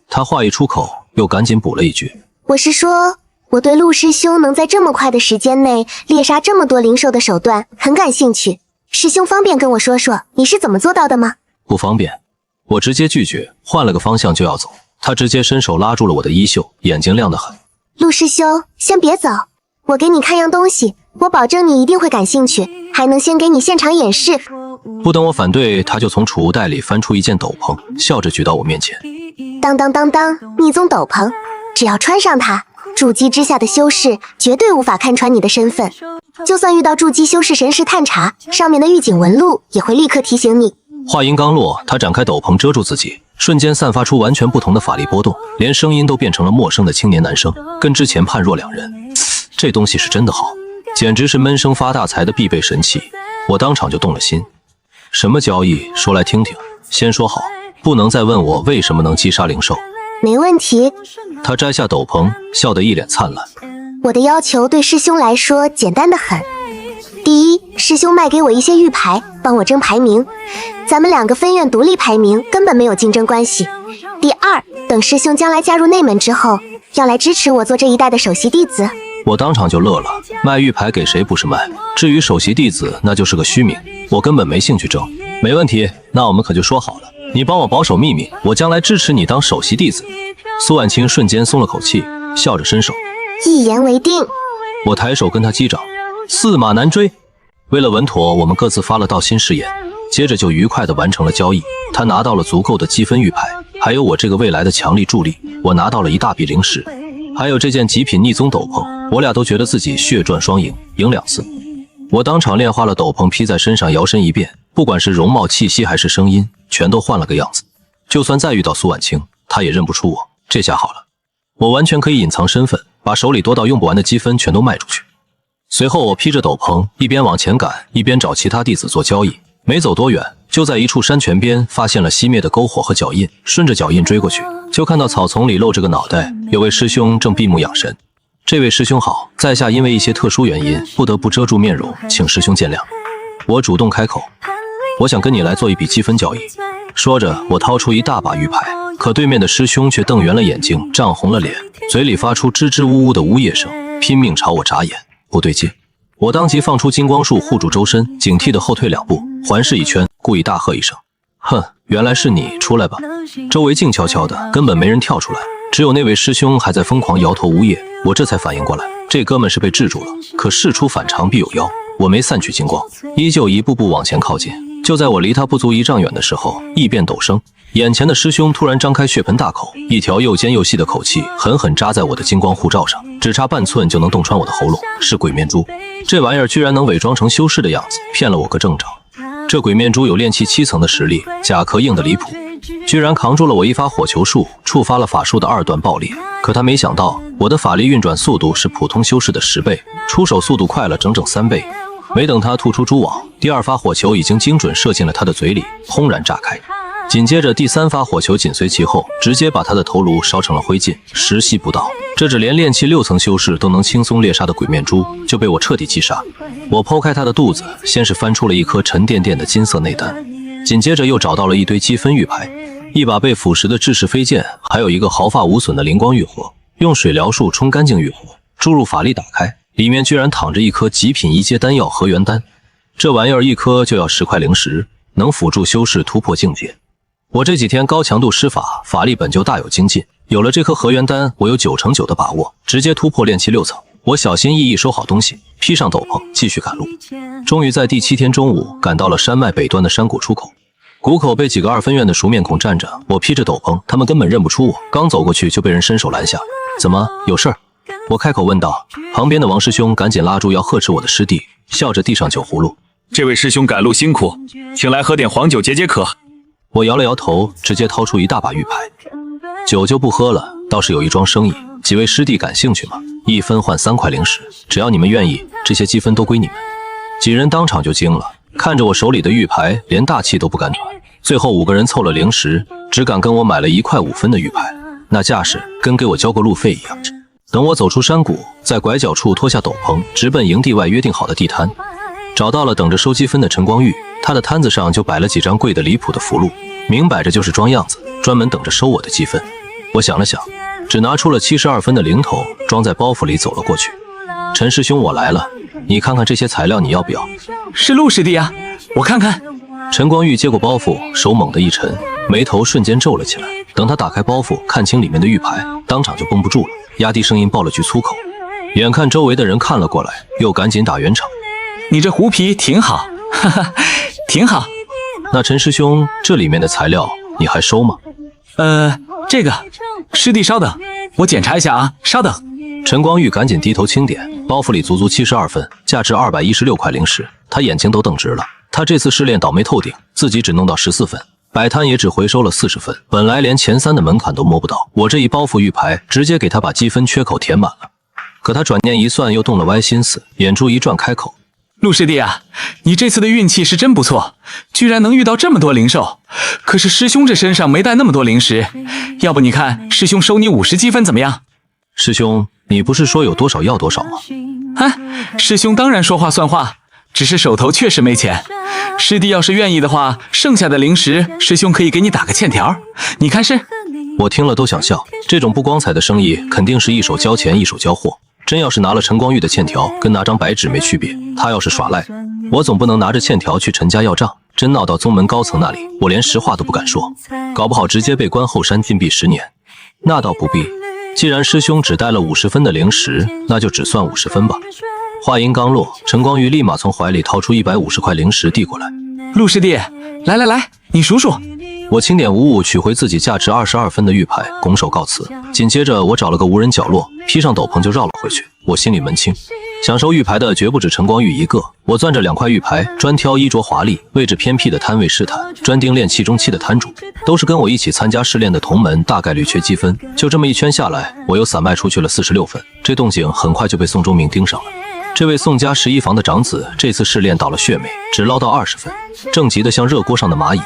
他话一出口，又赶紧补了一句：我是说，我对陆师兄能在这么快的时间内猎杀这么多灵兽的手段很感兴趣。师兄方便跟我说说你是怎么做到的吗？不方便。我直接拒绝，换了个方向就要走。他直接伸手拉住了我的衣袖，眼睛亮得很。陆师兄，先别走，我给你看样东西，我保证你一定会感兴趣，还能先给你现场演示。不等我反对，他就从储物袋里翻出一件斗篷，笑着举到我面前。当当当当，逆宗斗篷，只要穿上它，筑基之下的修士绝对无法看穿你的身份。就算遇到筑基修士神识探查，上面的预警纹路也会立刻提醒你。话音刚落，他展开斗篷遮住自己，瞬间散发出完全不同的法力波动，连声音都变成了陌生的青年男声，跟之前判若两人。这东西是真的好，简直是闷声发大财的必备神器。我当场就动了心。什么交易？说来听听。先说好，不能再问我为什么能击杀灵兽。没问题。他摘下斗篷，笑得一脸灿烂。我的要求对师兄来说简单得很。第一，师兄卖给我一些玉牌，帮我争排名，咱们2个分院独立排名，根本没有竞争关系。第二，等师兄将来加入内门之后，要来支持我做这一代的首席弟子。我当场就乐了，卖玉牌给谁不是卖？至于首席弟子，那就是个虚名，我根本没兴趣争。没问题，那我们可就说好了，你帮我保守秘密，我将来支持你当首席弟子。苏婉清瞬间松了口气，笑着伸手，一言为定。我抬手跟他击掌，驷马难追。为了稳妥，我们各自发了道新誓言，接着就愉快地完成了交易。他拿到了足够的积分玉牌，还有我这个未来的强力助力，我拿到了一大笔灵石，还有这件极品逆宗斗篷。我俩都觉得自己血赚双赢，赢2次。我当场炼化了斗篷，披在身上，摇身一变，不管是容貌、气息还是声音，全都换了个样子。就算再遇到苏婉清，她也认不出我。这下好了，我完全可以隐藏身份，把手里多到用不完的积分全都卖出去。随后我披着斗篷，一边往前赶，一边找其他弟子做交易。没走多远，就在一处山泉边发现了熄灭的篝火和脚印，顺着脚印追过去，就看到草丛里露着个脑袋，有位师兄正闭目养神。这位师兄好，在下因为一些特殊原因不得不遮住面容，请师兄见谅。我主动开口，我想跟你来做一笔积分交易。说着，我掏出一大把玉牌，可对面的师兄却瞪圆了眼睛，涨红了脸，嘴里发出支支吾吾的呜咽声，拼命朝我眨眼。不对劲！我当即放出金光术护住周身，警惕地后退2步，环视一圈，故意大喝一声：“哼，原来是你，出来吧！”周围静悄悄的，根本没人跳出来，只有那位师兄还在疯狂摇头呜咽。我这才反应过来，这哥们是被制住了。可事出反常必有妖，我没散去金光，依旧一步步往前靠近。就在我离他不足1丈远的时候，异变陡生，眼前的师兄突然张开血盆大口，一条又尖又细的口气狠狠扎在我的金光护罩上，只差半寸就能洞穿我的喉咙。是鬼面珠，这玩意儿居然能伪装成修士的样子，骗了我个正着。这鬼面珠有炼气7层的实力，甲壳硬的离谱，居然扛住了我一发火球术，触发了法术的2段爆裂。可他没想到，我的法力运转速度是普通修士的10倍，出手速度快了整整3倍。没等他吐出蛛网，第2发火球已经精准射进了他的嘴里，轰然炸开。紧接着第3发火球紧随其后，直接把他的头颅烧成了灰烬。时息不到，这只连炼气6层修士都能轻松猎杀的鬼面珠就被我彻底击杀。我剖开他的肚子，先是翻出了一颗沉甸甸的金色内丹，紧接着又找到了一堆积分玉牌，一把被腐蚀的制式飞剑，还有一个毫发无损的灵光玉火。用水疗术冲干净玉火，注入法力打开，里面居然躺着一颗极品1阶丹药合元丹。这玩意儿一颗就要10块灵石，能辅助修士突破境界。我这几天高强度施法，法力本就大有精进，有了这颗合元丹，我有99%的把握直接突破炼气6层。我小心翼翼收好东西，披上斗篷，继续赶路。终于在第7天中午赶到了山脉北端的山谷出口。谷口被几个2分院的熟面孔站着，我披着斗篷，他们根本认不出我。刚走过去就被人伸手拦下。怎么，有事儿？我开口问道。旁边的王师兄赶紧拉住要呵斥我的师弟，笑着递上酒葫芦。这位师兄赶路辛苦，请来喝点黄酒解解渴。我摇了摇头，直接掏出一大把玉牌。酒就不喝了，倒是有一桩生意，几位师弟感兴趣吗？1分换3块灵石，只要你们愿意，这些积分都归你们。几人当场就惊了，看着我手里的玉牌，连大气都不敢喘。最后5个人凑了灵石，只敢跟我买了1块5分的玉牌，那架势跟给我交个路费一样。等我走出山谷，在拐角处脱下斗篷，直奔营地外约定好的地摊。找到了等着收积分的陈光玉，他的摊子上就摆了几张贵得离谱的符箓，明摆着就是装样子，专门等着收我的积分。我想了想，只拿出了72分的零头，装在包袱里走了过去。陈师兄，我来了，你看看这些材料，你要不要？是陆师弟啊，我看看。陈光玉接过包袱，手猛地一沉，眉头瞬间皱了起来。等他打开包袱，看清里面的玉牌，当场就绷不住了，压低声音爆了句粗口。眼看周围的人看了过来，又赶紧打圆场。你这狐皮挺好，哈哈，挺好。那陈师兄，这里面的材料你还收吗？这个，师弟稍等，我检查一下啊，稍等。陈光玉赶紧低头清点，包袱里足足72分，价值216块灵石，他眼睛都瞪直了。他这次试炼倒霉透顶，自己只弄到14分，摆摊也只回收了40分，本来连前3的门槛都摸不到，我这一包袱玉牌直接给他把积分缺口填满了。可他转念一算，又动了歪心思，眼珠一转，开口。陆师弟啊，你这次的运气是真不错，居然能遇到这么多灵兽。可是师兄这身上没带那么多灵石，要不你看师兄收你50积分怎么样？师兄，你不是说有多少要多少吗？师兄当然说话算话，只是手头确实没钱。师弟要是愿意的话，剩下的灵石师兄可以给你打个欠条，你看是？我听了都想笑，这种不光彩的生意肯定是一手交钱一手交货。真要是拿了陈光玉的欠条，跟拿张白纸没区别。他要是耍赖，我总不能拿着欠条去陈家要账，真闹到宗门高层那里，我连实话都不敢说，搞不好直接被关后山禁闭10年。那倒不必，既然师兄只带了50分的灵石，那就只算50分吧。话音刚落，陈光玉立马从怀里掏出150块灵石递过来。陆师弟，来，你数数。我清点无误，取回自己价值22分的玉牌，拱手告辞。紧接着我找了个无人角落，披上斗篷就绕了回去。我心里门清。想收玉牌的绝不止陈光玉一个，我攥着2块玉牌，专挑衣着华丽、位置偏僻的摊位试探，专盯练气中期的摊主，都是跟我一起参加试炼的同门，大概率缺积分。就这么一圈下来，我又散卖出去了46分。这动静很快就被宋忠明盯上了。这位宋家11房的长子，这次试炼倒了血霉，只捞到20分，正急得像热锅上的蚂蚁。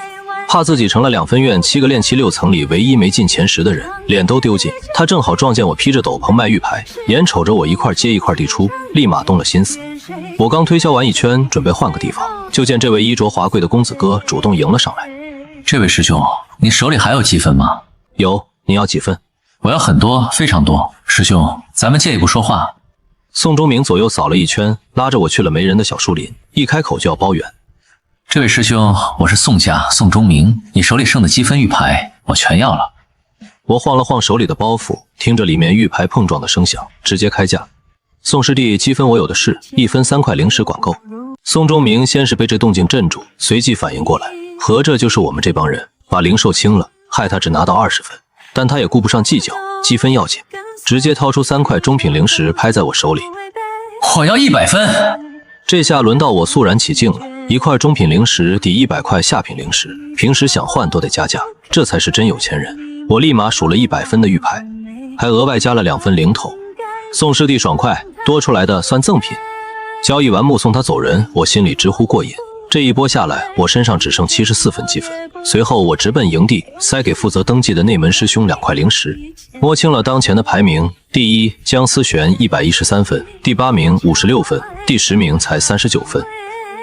怕自己成了2分院7个炼气6层里唯一没进前10的人，脸都丢尽。他正好撞见我披着斗篷卖玉牌，眼瞅着我一块接一块递出，立马动了心思。我刚推销完一圈，准备换个地方，就见这位衣着华贵的公子哥主动迎了上来。这位师兄，你手里还有积分吗？有，你要几分？我要很多，非常多。师兄，咱们借一步说话。宋忠明左右扫了一圈，拉着我去了没人的小树林，一开口就要包圆。这位师兄，我是宋家宋忠明，你手里剩的积分玉牌我全要了。我晃了晃手里的包袱，听着里面玉牌碰撞的声响，直接开价。宋师弟，积分我有的是，1分3块零食管够。宋忠明先是被这动静镇住，随即反应过来，合着就是我们这帮人把零售清了，害他只拿到20分。但他也顾不上计较，积分要紧，直接掏出3块中品零食拍在我手里。我要100分。这下轮到我肃然起敬了。1块中品零食抵100块下品零食，平时想换都得加价，这才是真有钱人。我立马数了100分的玉牌，还额外加了2分零头。宋师弟爽快，多出来的算赠品。交易完目送他走人，我心里直呼过瘾。这一波下来，我身上只剩74分积分。随后我直奔营地，塞给负责登记的内门师兄2块零食。摸清了当前的排名，第1江思璇113分，第8名56分，第10名才39分。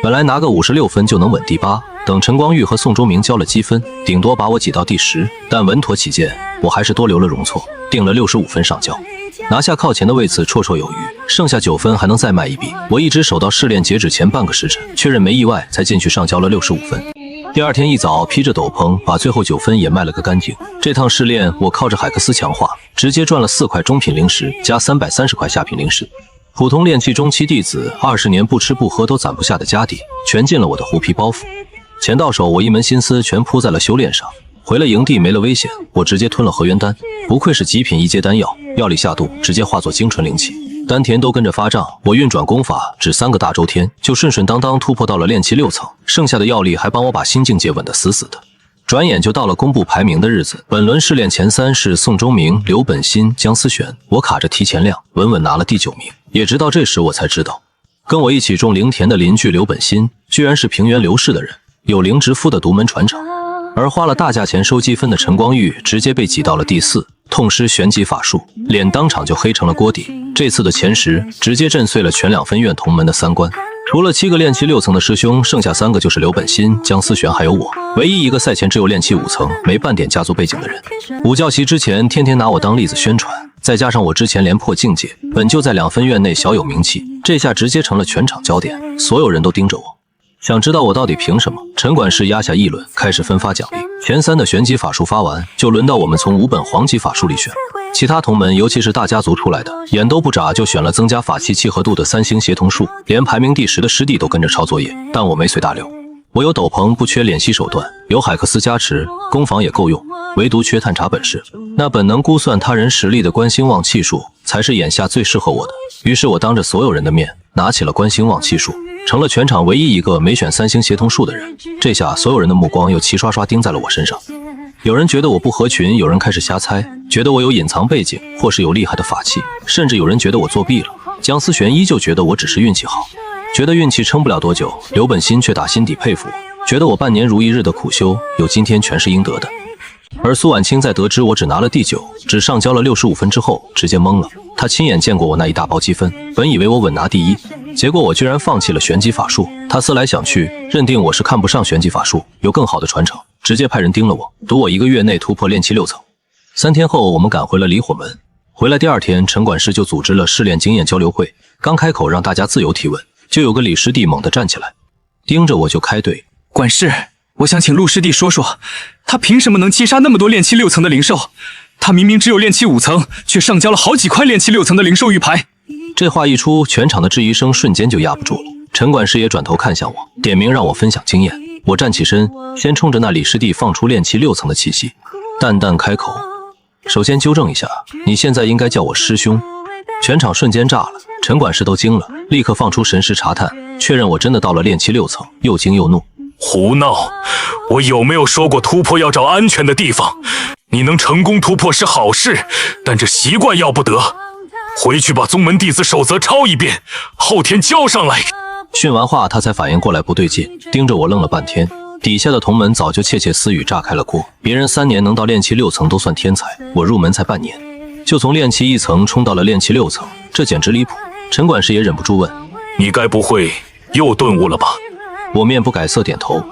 本来拿个56分就能稳第8，等陈光玉和宋忠明交了积分，顶多把我挤到第10。但稳妥起见，我还是多留了容错，定了65分上交，拿下靠前的位次绰绰有余。剩下9分还能再卖一笔，我一直守到试炼截止前半个时辰，确认没意外，才进去上交了65分。第二天一早，披着斗篷把最后9分也卖了个干净。这趟试炼我靠着海克斯强化，直接赚了4块中品零食加330块下品零食。普通炼气中期弟子20年不吃不喝都攒不下的家底，全进了我的狐皮包袱。钱到手，我一门心思全扑在了修炼上。回了营地没了危险，我直接吞了合元丹，不愧是极品1阶丹药，药力下肚，直接化作精纯灵气，丹田都跟着发胀。我运转功法，只3个大周天就顺顺当当突破到了炼气6层，剩下的药力还帮我把新境界稳得死死的。转眼就到了公布排名的日子，本轮试炼前3是宋忠明、刘本新、江思璇，我卡着提前量，稳稳拿了第9名。也直到这时我才知道，跟我一起种灵田的邻居刘本新，居然是平原刘氏的人，有灵直夫的独门传承。而花了大价钱收积分的陈光玉，直接被挤到了第4，痛失玄级法术，脸当场就黑成了锅底。这次的前10直接震碎了全2分院同门的3关。除了7个炼气6层的师兄，剩下3个就是刘本新、江思璇还有我，唯一一个赛前只有炼气5层，没半点家族背景的人。午教习之前天天拿我当例子宣传，再加上我之前连破境界，本就在2分院内小有名气，这下直接成了全场焦点，所有人都盯着我。想知道我到底凭什么？陈管事压下议论，开始分发奖励。前3的玄级法术发完，就轮到我们从5本黄级法术里选。其他同门，尤其是大家族出来的，眼都不眨就选了增加法器契合度的3星协同术，连排名第10的师弟都跟着抄作业，但我没随大流。我有斗篷，不缺敛息手段，有海克斯加持，攻防也够用，唯独缺探查本事。那本能估算他人实力的观星望气术，才是眼下最适合我的。于是我当着所有人的面，拿起了观星望气术，成了全场唯一一个没选3星协同术的人。这下所有人的目光又齐刷刷盯在了我身上。有人觉得我不合群，有人开始瞎猜，觉得我有隐藏背景，或是有厉害的法器，甚至有人觉得我作弊了。江思璇依旧觉得我只是运气好，觉得运气撑不了多久。刘本新却打心底佩服我，觉得我半年如一日的苦修，有今天全是应得的。而苏婉清在得知我只拿了第9，只上交了65分之后，直接懵了。他亲眼见过我那一大包积分，本以为我稳拿第1，结果我居然放弃了玄级法术。他思来想去，认定我是看不上玄级法术，有更好的传承，直接派人盯了我，赌我1个月内突破炼气6层。3天后，我们赶回了离火门。回来第2天，陈管事就组织了试炼经验交流会。刚开口让大家自由提问，就有个李师弟猛地站起来，盯着我就开怼：“管事，我想请陆师弟说说，他凭什么能击杀那么多炼气6层的灵兽？他明明只有炼气5层，却上交了好几块炼气6层的灵兽玉牌。”这话一出，全场的质疑声瞬间就压不住了。陈管事也转头看向我，点名让我分享经验。我站起身，先冲着那李师弟放出炼气6层的气息，淡淡开口：“首先纠正一下，你现在应该叫我师兄。”全场瞬间炸了，陈管事都惊了，立刻放出神识查探，确认我真的到了炼气6层，又惊又怒。胡闹！我有没有说过突破要找安全的地方？你能成功突破是好事，但这习惯要不得。回去把宗门弟子守则抄一遍，后天交上来。训完话，他才反应过来不对劲，盯着我愣了半天。底下的同门早就窃窃私语炸开了锅，别人3年能到炼气6层都算天才，我入门才半年，就从炼气1层冲到了炼气6层，这简直离谱。陈管事也忍不住问：“你该不会又顿悟了吧？”我面不改色点头。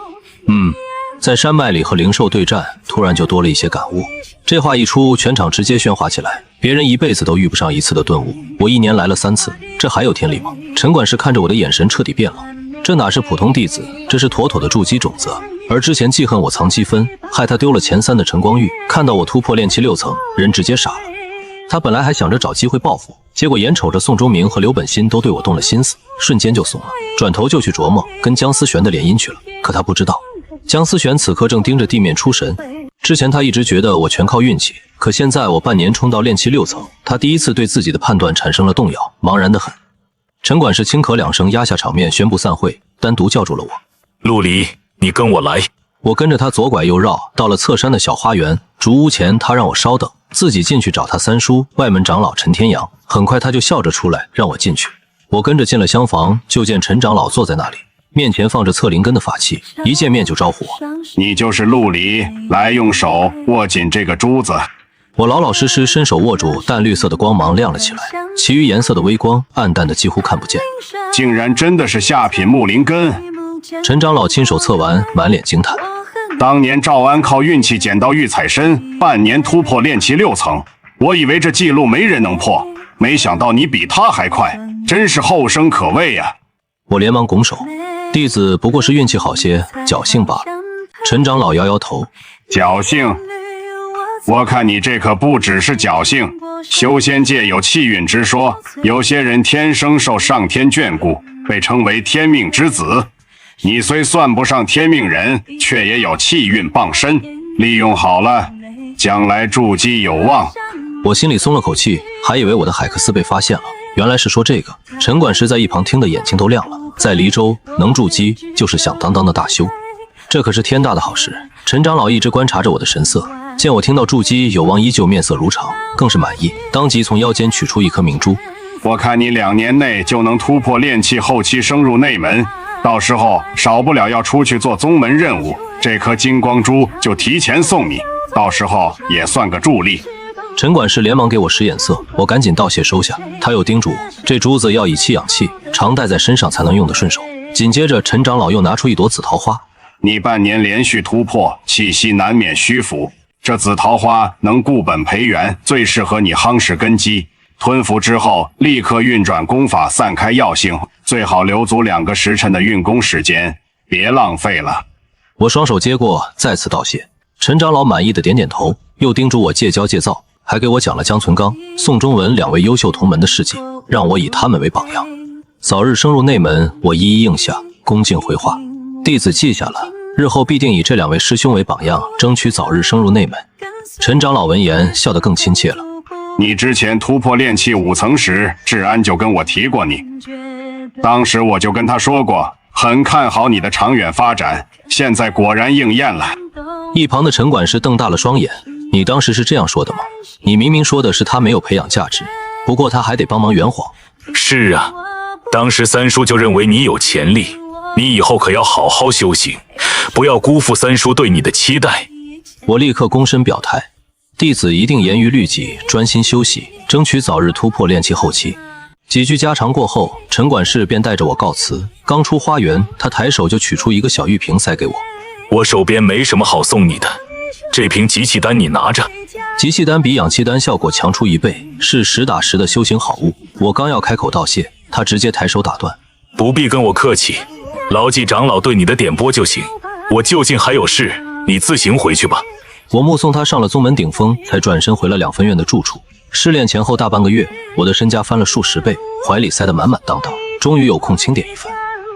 在山脉里和灵兽对战，突然就多了一些感悟。这话一出，全场直接喧哗起来。别人一辈子都遇不上一次的顿悟，我1年来了3次，这还有天理吗？陈管事看着我的眼神彻底变了，这哪是普通弟子，这是妥妥的筑基种子。而之前记恨我藏积分，害他丢了前3的陈光玉，看到我突破炼气6层，人直接傻了。他本来还想着找机会报复，结果眼瞅着宋忠明和刘本新都对我动了心思，瞬间就怂了，转头就去琢磨跟姜思璇的联姻去了。可他不知道，姜思璇此刻正盯着地面出神。之前他一直觉得我全靠运气，可现在我半年冲到炼气6层，他第一次对自己的判断产生了动摇，茫然得很。陈管事轻咳2声，压下场面，宣布散会，单独叫住了我。陆离，你跟我来。我跟着他左拐右绕，到了侧山的小花园。竹屋前，他让我稍等，自己进去找他三叔外门长老陈天阳。很快他就笑着出来，让我进去。我跟着进了厢房，就见陈长老坐在那里，面前放着测灵根的法器，一见面就招呼我：“你就是陆离，来，用手握紧这个珠子。”我老老实实伸手握住，淡绿色的光芒亮了起来，其余颜色的微光暗淡的几乎看不见。竟然真的是下品木灵根！陈长老亲手测完，满脸惊叹。当年赵安靠运气捡到玉彩参，半年突破炼气6层，我以为这记录没人能破，没想到你比他还快，真是后生可畏呀！我连忙拱手，弟子不过是运气好些，侥幸罢了。陈长老摇摇头，侥幸？我看你这可不只是侥幸。修仙界有气运之说，有些人天生受上天眷顾，被称为天命之子。你虽算不上天命人，却也有气运傍身，利用好了，将来筑基有望。我心里松了口气，还以为我的海克斯被发现了，原来是说这个。陈管事在一旁听得眼睛都亮了，在黎州能筑基就是响当当的大修，这可是天大的好事。陈长老一直观察着我的神色，见我听到筑基有望，依旧面色如常，更是满意，当即从腰间取出一颗明珠。我看你2年内就能突破炼气后期，升入内门，到时候少不了要出去做宗门任务，这颗金光珠就提前送你，到时候也算个助力。陈管事连忙给我使眼色，我赶紧道谢收下。他又叮嘱这珠子要以气养气，常戴在身上才能用得顺手。紧接着陈长老又拿出一朵紫桃花，你半年连续突破，气息难免虚浮，这紫桃花能固本培元，最适合你夯实根基。吞服之后，立刻运转功法，散开药性，最好留足2个时辰的运功时间，别浪费了。我双手接过，再次道谢。陈长老满意的点点头，又叮嘱我戒骄戒躁，还给我讲了江存刚、宋忠文2位优秀同门的事迹，让我以他们为榜样，早日升入内门。我一一应下，恭敬回话：弟子记下了，日后必定以这2位师兄为榜样，争取早日升入内门。陈长老闻言笑得更亲切了。你之前突破炼气5层时，志安就跟我提过你，当时我就跟他说过，很看好你的长远发展，现在果然应验了。一旁的陈管事瞪大了双眼，你当时是这样说的吗？你明明说的是他没有培养价值，不过他还得帮忙圆谎。是啊，当时三叔就认为你有潜力，你以后可要好好修行，不要辜负三叔对你的期待。我立刻躬身表态，弟子一定严于律己，专心修习，争取早日突破炼气后期。几句家常过后，陈管事便带着我告辞。刚出花园，他抬手就取出一个小玉瓶塞给我。我手边没什么好送你的，这瓶集气丹你拿着。集气丹比氧气丹效果强出1倍，是实打实的修行好物。我刚要开口道谢，他直接抬手打断：不必跟我客气，牢记长老对你的点拨就行。我就近还有事，你自行回去吧。我目送他上了宗门顶峰，才转身回了2分院的住处。失恋前后大半个月，我的身家翻了数十倍，怀里塞得满满当当，终于有空清点一番。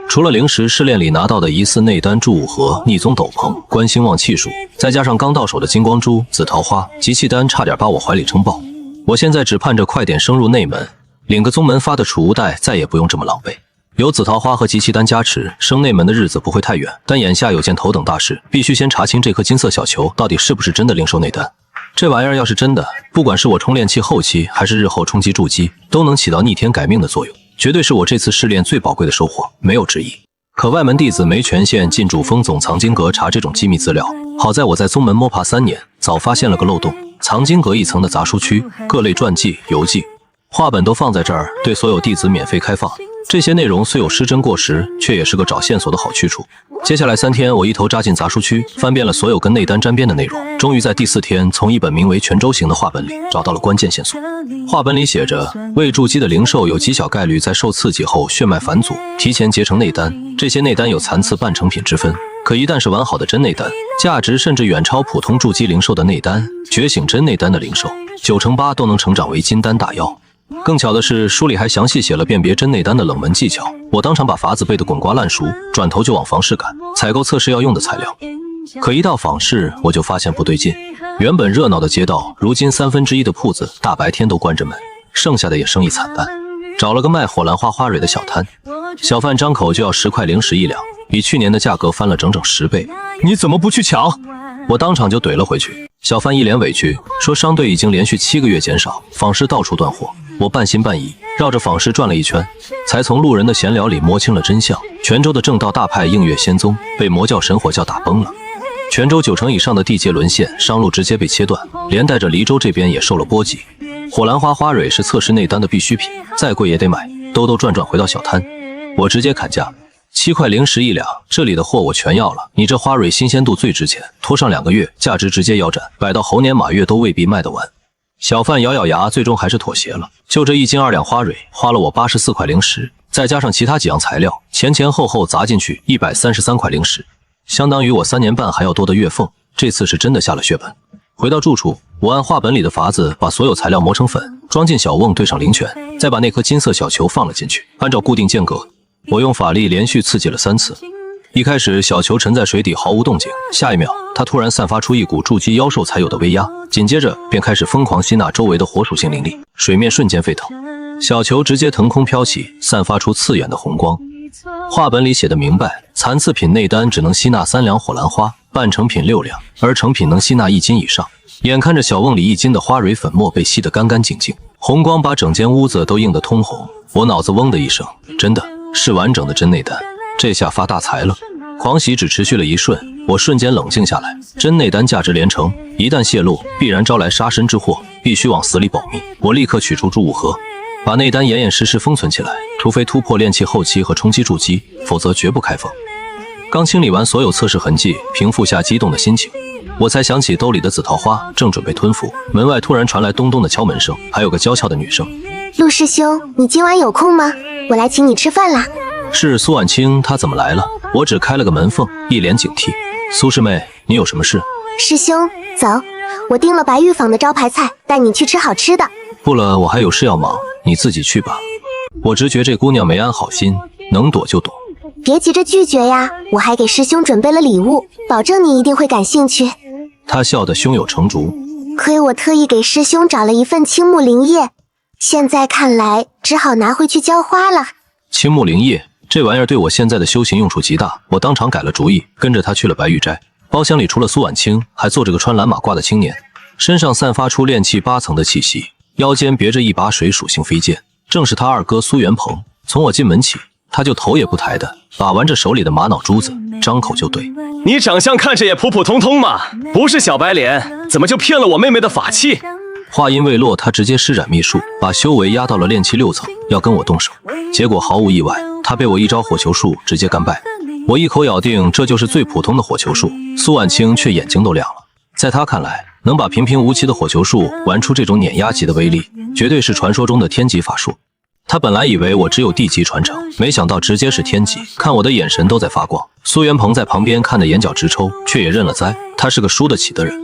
除了零食，试炼里拿到的疑似内丹注物盒、逆宗斗篷、观星望气术，再加上刚到手的金光珠、紫桃花、集气丹，差点把我怀里撑爆。我现在只盼着快点升入内门，领个宗门发的储物袋，再也不用这么狼狈。有紫桃花和集齐丹加持，升内门的日子不会太远。但眼下有件头等大事，必须先查清这颗金色小球到底是不是真的灵兽内丹。这玩意儿要是真的，不管是我冲炼器后期，还是日后冲击筑基，都能起到逆天改命的作用，绝对是我这次试炼最宝贵的收获，没有之一。可外门弟子没权限进主峰总藏经阁查这种机密资料，好在我在宗门摸爬3年，早发现了个漏洞。藏经阁1层的杂书区，各类传记、游记、画本都放在这儿，对所有弟子免费开放。这些内容虽有失真过时，却也是个找线索的好去处。接下来3天，我一头扎进杂书区，翻遍了所有跟内丹沾边的内容，终于在第4天从一本名为《泉州行》的画本里找到了关键线索。画本里写着，未筑基的灵兽有极小概率在受刺激后血脉返祖，提前结成内丹。这些内丹有残次半成品之分，可一旦是完好的真内丹，价值甚至远超普通筑基灵兽的内丹。觉醒真内丹的灵兽，9成8都能成长为金丹大妖。更巧的是，书里还详细写了辨别真内丹的冷门技巧，我当场把法子背得滚瓜烂熟，转头就往房室赶，采购测试要用的材料。可一到坊市，我就发现不对劲。原本热闹的街道，如今1/3的铺子大白天都关着门，剩下的也生意惨淡。找了个卖火兰花花蕊的小摊，小贩张口就要10块零食1两，比去年的价格翻了整整10倍。你怎么不去抢？我当场就怼了回去。小贩一脸委屈，说商队已经连续7个月减少，坊市到处断货。我半信半疑，绕着坊市转了一圈，才从路人的闲聊里摸清了真相。泉州的正道大派映月仙宗被魔教神火教打崩了，泉州9成以上的地界沦陷，商路直接被切断，连带着黎州这边也受了波及。火兰花花蕊是测试内丹的必需品，再贵也得买。兜兜转转回到小摊，我直接砍价，7块零食1两，这里的货我全要了。你这花蕊新鲜度最值钱，拖上2个月，价值直接腰斩，摆到猴年马月都未必卖得完。小贩咬咬牙，最终还是妥协了。就这1斤2两花蕊，花了我84块零食，再加上其他几样材料，前后后砸进去133块零食，相当于我3年半还要多的月俸。这次是真的下了血本。回到住处，我按画本里的法子把所有材料磨成粉，装进小瓮，兑上灵泉，再把那颗金色小球放了进去，按照固定间隔，我用法力连续刺激了3次。一开始小球沉在水底毫无动静，下一秒它突然散发出一股筑基妖兽才有的威压，紧接着便开始疯狂吸纳周围的火属性灵力，水面瞬间沸腾，小球直接腾空飘起，散发出刺眼的红光。画本里写的明白，残次品内丹只能吸纳3两火兰花，半成品6两，而成品能吸纳1斤以上。眼看着小瓮里1斤的花蕊粉末被吸得干干净净，红光把整间屋子都映得通红，我脑子嗡的一声，真的是完整的真内丹，这下发大财了。狂喜只持续了1瞬，我瞬间冷静下来。真内丹价值连城，一旦泄露，必然招来杀身之祸，必须往死里保密。我立刻取出注物盒，把内丹严严实实封存起来，除非突破炼器后期和冲击筑基，否则绝不开封。刚清理完所有测试痕迹，平复下激动的心情，我才想起兜里的紫桃花正准备吞服，门外突然传来咚咚的敲门声，还有个娇俏的女声：“陆师兄，你今晚有空吗？我来请你吃饭啦。”是苏婉清，她怎么来了？我只开了个门缝，一脸警惕。苏师妹，你有什么事？师兄，走，我订了白玉坊的招牌菜，带你去吃好吃的。不了，我还有事要忙，你自己去吧。我直觉这姑娘没安好心，能躲就躲。别急着拒绝呀，我还给师兄准备了礼物，保证你一定会感兴趣。她笑得胸有成竹。亏我特意给师兄找了一份青木灵液，现在看来只好拿回去浇花了。青木灵液这玩意儿对我现在的修行用处极大，我当场改了主意，跟着他去了白玉斋。包厢里除了苏婉清，还坐着个穿蓝马褂的青年，身上散发出炼气8层的气息，腰间别着一把水属性飞剑，正是他二哥苏元鹏。从我进门起，他就头也不抬的把玩着手里的玛瑙珠子，张口就对：“你长相看着也普普通通嘛，不是小白脸，怎么就骗了我妹妹的法器？”话音未落，他直接施展秘术，把修为压到了炼气6层，要跟我动手。结果毫无意外，他被我一招火球术直接干败。我一口咬定这就是最普通的火球术，苏婉清却眼睛都亮了。在他看来，能把平平无奇的火球术玩出这种碾压级的威力，绝对是传说中的天级法术。他本来以为我只有地级传承，没想到直接是天级，看我的眼神都在发光。苏元鹏在旁边看得眼角直抽，却也认了栽，他是个输得起的人。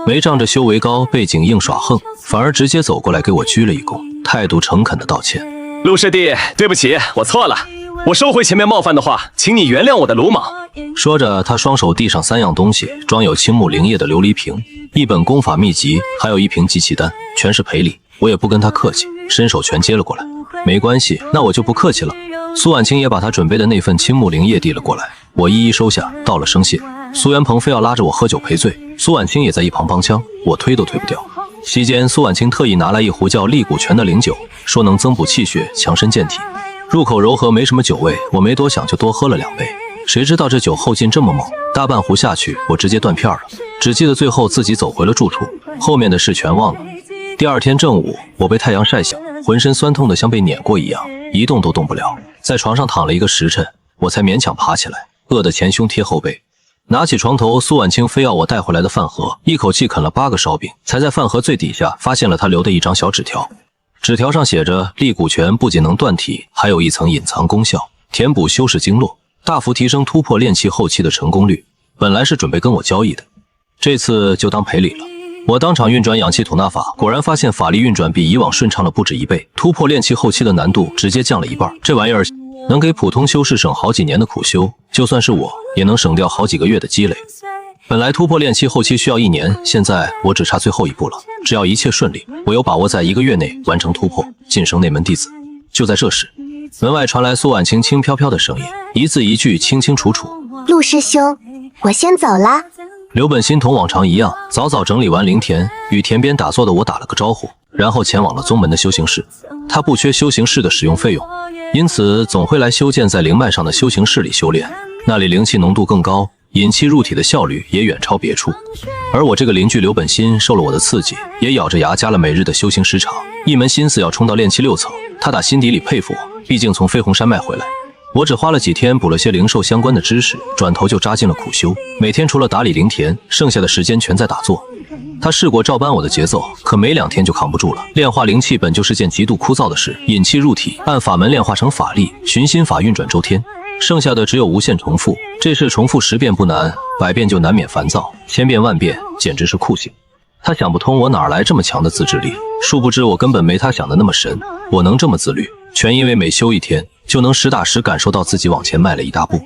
没仗着修为高背景硬耍横，反而直接走过来给我鞠了一躬，态度诚恳的道歉：“陆师弟，对不起，我错了，我收回前面冒犯的话，请你原谅我的鲁莽。”说着，他双手递上3样东西，装有青木灵液的琉璃瓶，一本功法秘籍，还有一瓶集气丹，全是赔礼。我也不跟他客气，伸手全接了过来。没关系，那我就不客气了。苏婉清也把她准备的那份青木灵液递了过来，我一一收下，道了声谢。苏元鹏非要拉着我喝酒赔罪，苏婉清也在一旁帮腔，我推都推不掉。席间，苏婉清特意拿来一壶叫利谷泉的灵酒，说能增补气血，强身健体。入口柔和，没什么酒味，我没多想就多喝了2杯。谁知道这酒后劲这么猛，大半壶下去，我直接断片了。只记得最后自己走回了住处，后面的事全忘了。第二天正午，我被太阳晒醒，浑身酸痛的像被碾过一样，一动都动不了，在床上躺了一个时辰，我才勉强爬起来，饿得前胸贴后背。拿起床头苏婉清非要我带回来的饭盒，一口气啃了8个烧饼，才在饭盒最底下发现了他留的一张小纸条。纸条上写着，利谷泉不仅能断体，还有一层隐藏功效，填补修饰经络，大幅提升突破炼气后期的成功率。本来是准备跟我交易的，这次就当赔礼了。我当场运转氧气吐纳法，果然发现法力运转比以往顺畅了不止1倍，突破炼气后期的难度直接降了1半。这玩意儿能给普通修士省好几年的苦修，就算是我也能省掉好几个月的积累。本来突破炼气后期需要1年，现在我只差最后一步了。只要一切顺利，我有把握在1个月内完成突破，晋升内门弟子。就在这时，门外传来苏婉清轻飘飘的声音，一字一句清清楚楚。陆师兄，我先走啦。刘本心同往常一样，早早整理完灵田，与田边打坐的我打了个招呼，然后前往了宗门的修行室。他不缺修行室的使用费用，因此总会来修建在灵脉上的修行室里修炼，那里灵气浓度更高，引气入体的效率也远超别处。而我这个邻居刘本心受了我的刺激，也咬着牙加了每日的修行时长，一门心思要冲到炼气6层。他打心底里佩服我，毕竟从飞鸿山脉回来，我只花了几天补了些灵兽相关的知识，转头就扎进了苦修，每天除了打理灵田，剩下的时间全在打坐。他试过照搬我的节奏，可没2天就扛不住了。炼化灵气本就是件极度枯燥的事，引气入体，按法门炼化成法力，循心法运转周天，剩下的只有无限重复。这事重复10遍不难，100遍就难免烦躁，1000遍万遍简直是酷刑。他想不通我哪来这么强的自制力，殊不知我根本没他想的那么神。我能这么自律，全因为每修1天就能实打实感受到自己往前迈了一大步。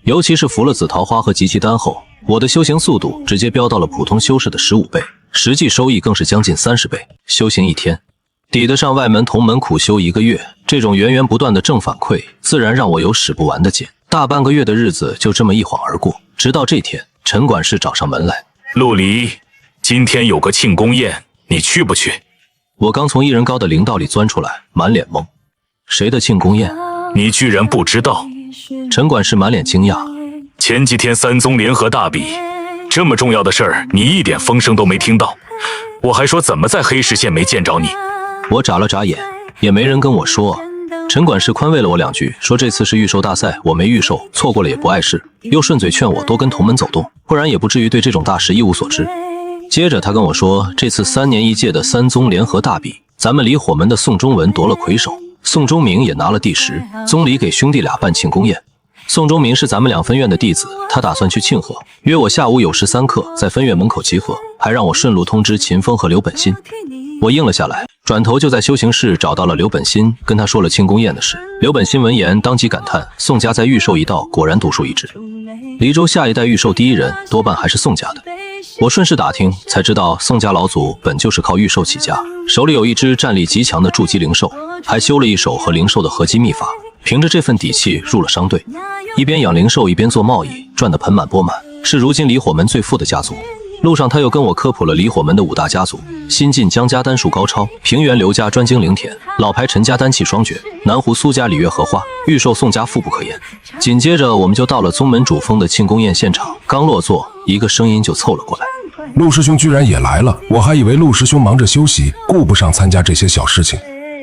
尤其是服了紫桃花和极其丹后，我的修行速度直接飙到了普通修士的15倍，实际收益更是将近30倍。修行1天抵得上外门同门苦修1个月，这种源源不断的正反馈自然让我有使不完的劲。大半个月的日子就这么一晃而过，直到这天陈管事找上门来。陆离，今天有个庆功宴，你去不去？我刚从1人高的灵道里钻出来，满脸懵。谁的庆功宴？你居然不知道？陈管事满脸惊讶。前几天3宗联合大比，这么重要的事儿，你一点风声都没听到。我还说怎么在黑石县没见着你。我眨了眨眼，也没人跟我说。陈管事宽慰了我2句，说这次是预售大赛，我没预售，错过了也不碍事，又顺嘴劝我多跟同门走动，不然也不至于对这种大事一无所知。接着他跟我说，这次3年1届的3宗联合大比，咱们离火门的宋中文夺了魁首，宋忠明也拿了第10，宗里给兄弟俩办庆功宴。宋忠明是咱们2分院的弟子，他打算去庆贺，约我下午有时3刻在分院门口集合，还让我顺路通知秦风和刘本心。我应了下来，转头就在修行室找到了刘本心，跟他说了庆功宴的事。刘本心闻言当即感叹，宋家在御兽一道果然独树一帜，黎州下一代御兽第1人多半还是宋家的。我顺势打听才知道，宋家老祖本就是靠御兽起家，手里有一只战力极强的筑基灵兽，还修了一手和灵兽的合击秘法，凭着这份底气入了商队，一边养灵兽一边做贸易，赚得盆满钵满，是如今离火门最富的家族。路上他又跟我科普了离火门的5大家族：新晋江家丹术高超，平原刘家专精灵田，老牌陈家丹气双绝，南湖苏家礼乐荷花，御兽宋家富不可言。紧接着我们就到了宗门主峰的庆功宴现场，刚落座，一个声音就凑了过来：陆师兄居然也来了，我还以为陆师兄忙着休息，顾不上参加这些小事情。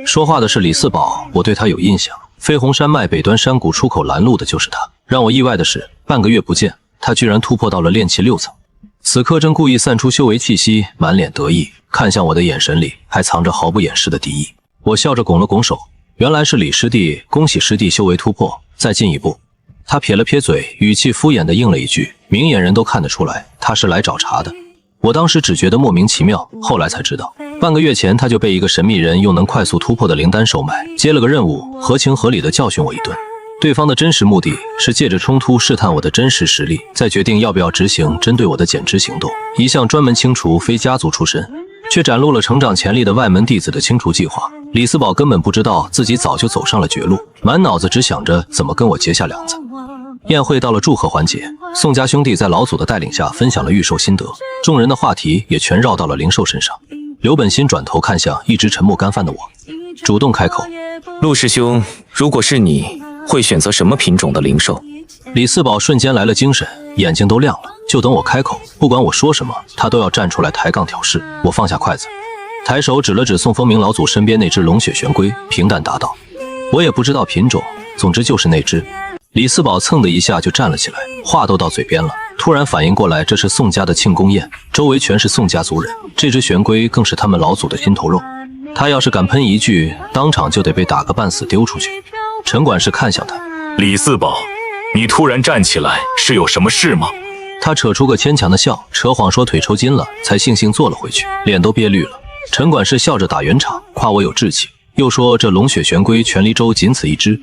说话的是李四宝，我对他有印象，飞鸿山脉北端山谷出口拦路的就是他。让我意外的是，半个月不见，他居然突破到了炼气6层。此刻正故意散出修为气息，满脸得意，看向我的眼神里还藏着毫不掩饰的敌意。我笑着拱了拱手，原来是李师弟，恭喜师弟修为突破，再进一步。他撇了撇嘴，语气敷衍地应了一句，明眼人都看得出来他是来找茬的。我当时只觉得莫名其妙，后来才知道，半个月前他就被一个神秘人用能快速突破的灵丹收买，接了个任务，合情合理地教训我一顿。对方的真实目的是借着冲突试探我的真实实力，再决定要不要执行针对我的减脂行动，一项专门清除非家族出身却展露了成长潜力的外门弟子的清除计划。李四宝根本不知道自己早就走上了绝路，满脑子只想着怎么跟我结下梁子。宴会到了祝贺环节，宋家兄弟在老祖的带领下分享了预售心得，众人的话题也全绕到了零售身上。刘本新转头看向一直沉默干饭的我，主动开口：“陆师兄，如果是你，会选择什么品种的零售？”李四宝瞬间来了精神，眼睛都亮了，就等我开口，不管我说什么，他都要站出来抬杠挑事。我放下筷子，抬手指了指宋风明老祖身边那只龙血玄龟，平淡答道：“我也不知道品种，总之就是那只。”李四宝蹭的一下就站了起来，话都到嘴边了，突然反应过来这是宋家的庆功宴，周围全是宋家族人，这只玄龟更是他们老祖的心头肉。他要是敢喷一句，当场就得被打个半死丢出去。陈管事看向他：“李四宝，你突然站起来是有什么事吗？”他扯出个牵强的笑，扯谎说腿抽筋了，才悻悻坐了回去，脸都憋绿了。陈管事笑着打圆场，夸我有志气，又说这龙血玄龟全黎州仅此一只。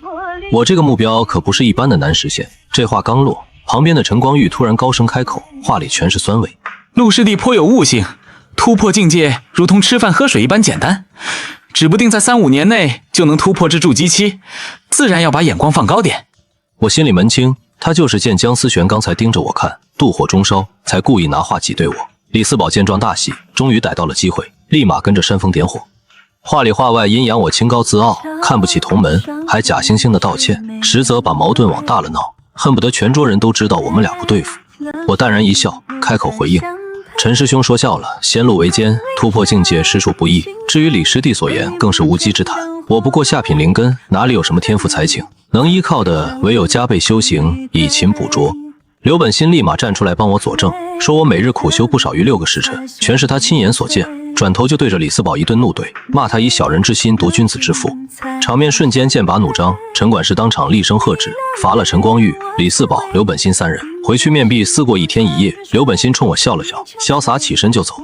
我这个目标可不是一般的难实现。这话刚落，旁边的陈光玉突然高声开口，话里全是酸味：“陆师弟颇有悟性，突破境界如同吃饭喝水一般简单，指不定在3-5年内就能突破至筑基期，自然要把眼光放高点。”我心里门清，他就是见姜思璇刚才盯着我看，妒火中烧，才故意拿话挤兑我。李四宝见状大喜，终于逮到了机会，立马跟着煽风点火。话里话外阴阳我清高自傲，看不起同门，还假惺惺的道歉，实则把矛盾往大了闹，恨不得全桌人都知道我们俩不对付。我淡然一笑，开口回应：“陈师兄说笑了，先入为奸，突破境界实属不易。至于李师弟所言，更是无稽之谈。我不过下品灵根，哪里有什么天赋才情，能依靠的唯有加倍修行，以勤补拙。”刘本新立马站出来帮我佐证，说我每日苦修不少于6个时辰，全是他亲眼所见。转头就对着李四宝一顿怒怼，骂他以小人之心夺君子之腹，场面瞬间剑拔弩张。陈管事当场厉声喝止，罚了陈光玉、李四宝、刘本新3人回去面壁思过1天1夜。刘本新冲我笑了笑，潇洒起身就走。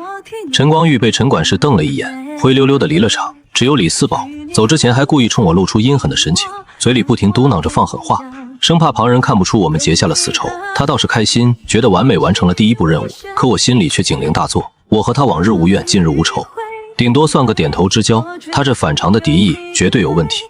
陈光玉被陈管事瞪了一眼，灰溜溜的离了场。只有李四宝走之前还故意冲我露出阴狠的神情，嘴里不停嘟囔着放狠话，生怕旁人看不出我们结下了死仇。他倒是开心，觉得完美完成了第1步任务，可我心里却警铃大作。我和他往日无怨，近日无仇，顶多算个点头之交，他这反常的敌意绝对有问题。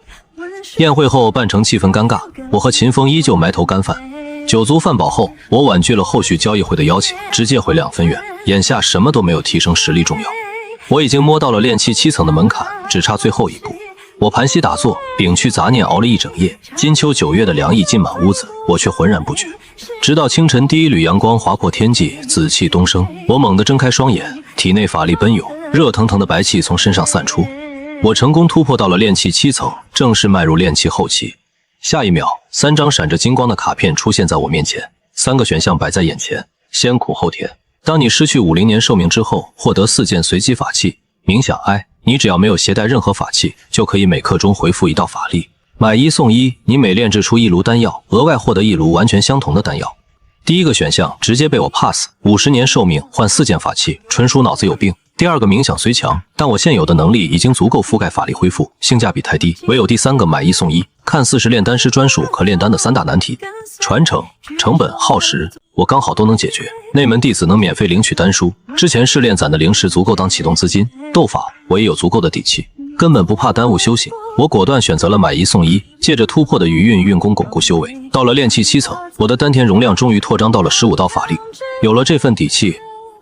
宴会后半成气氛尴尬，我和秦风依旧埋头干饭。酒足饭饱后，我婉拒了后续交易会的邀请，直接回2分院。眼下什么都没有提升实力重要，我已经摸到了炼气7层的门槛，只差最后一步。我盘膝打坐，摒去杂念，熬了一整夜。金秋9月的凉意浸满屋子，我却浑然不觉。直到清晨第一缕阳光划破天际，紫气东升，我猛地睁开双眼，体内法力奔涌，热腾腾的白气从身上散出。我成功突破到了炼气7层，正式迈入炼气后期。下一秒，3张闪着金光的卡片出现在我面前，3个选项摆在眼前，先苦后甜。当你失去50年寿命之后，获得4件随机法器，冥想哀，你只要没有携带任何法器，就可以每刻钟回复1道法力。买1送1，你每炼制出1炉丹药，额外获得1炉完全相同的丹药。第一个选项直接被我 pass， 50年寿命换4件法器，纯属脑子有病。第二个冥想虽强，但我现有的能力已经足够覆盖法力恢复，性价比太低。唯有第3个买1送1，看似是炼丹师专属可炼丹的3大难题：传承、成本、耗时，我刚好都能解决。内门弟子能免费领取丹书，之前试炼攒的灵石足够当启动资金。斗法我也有足够的底气，根本不怕耽误修行。我果断选择了买1送1，借着突破的余韵运功巩固修为。到了炼气7层，我的丹田容量终于扩张到了15道法力。有了这份底气，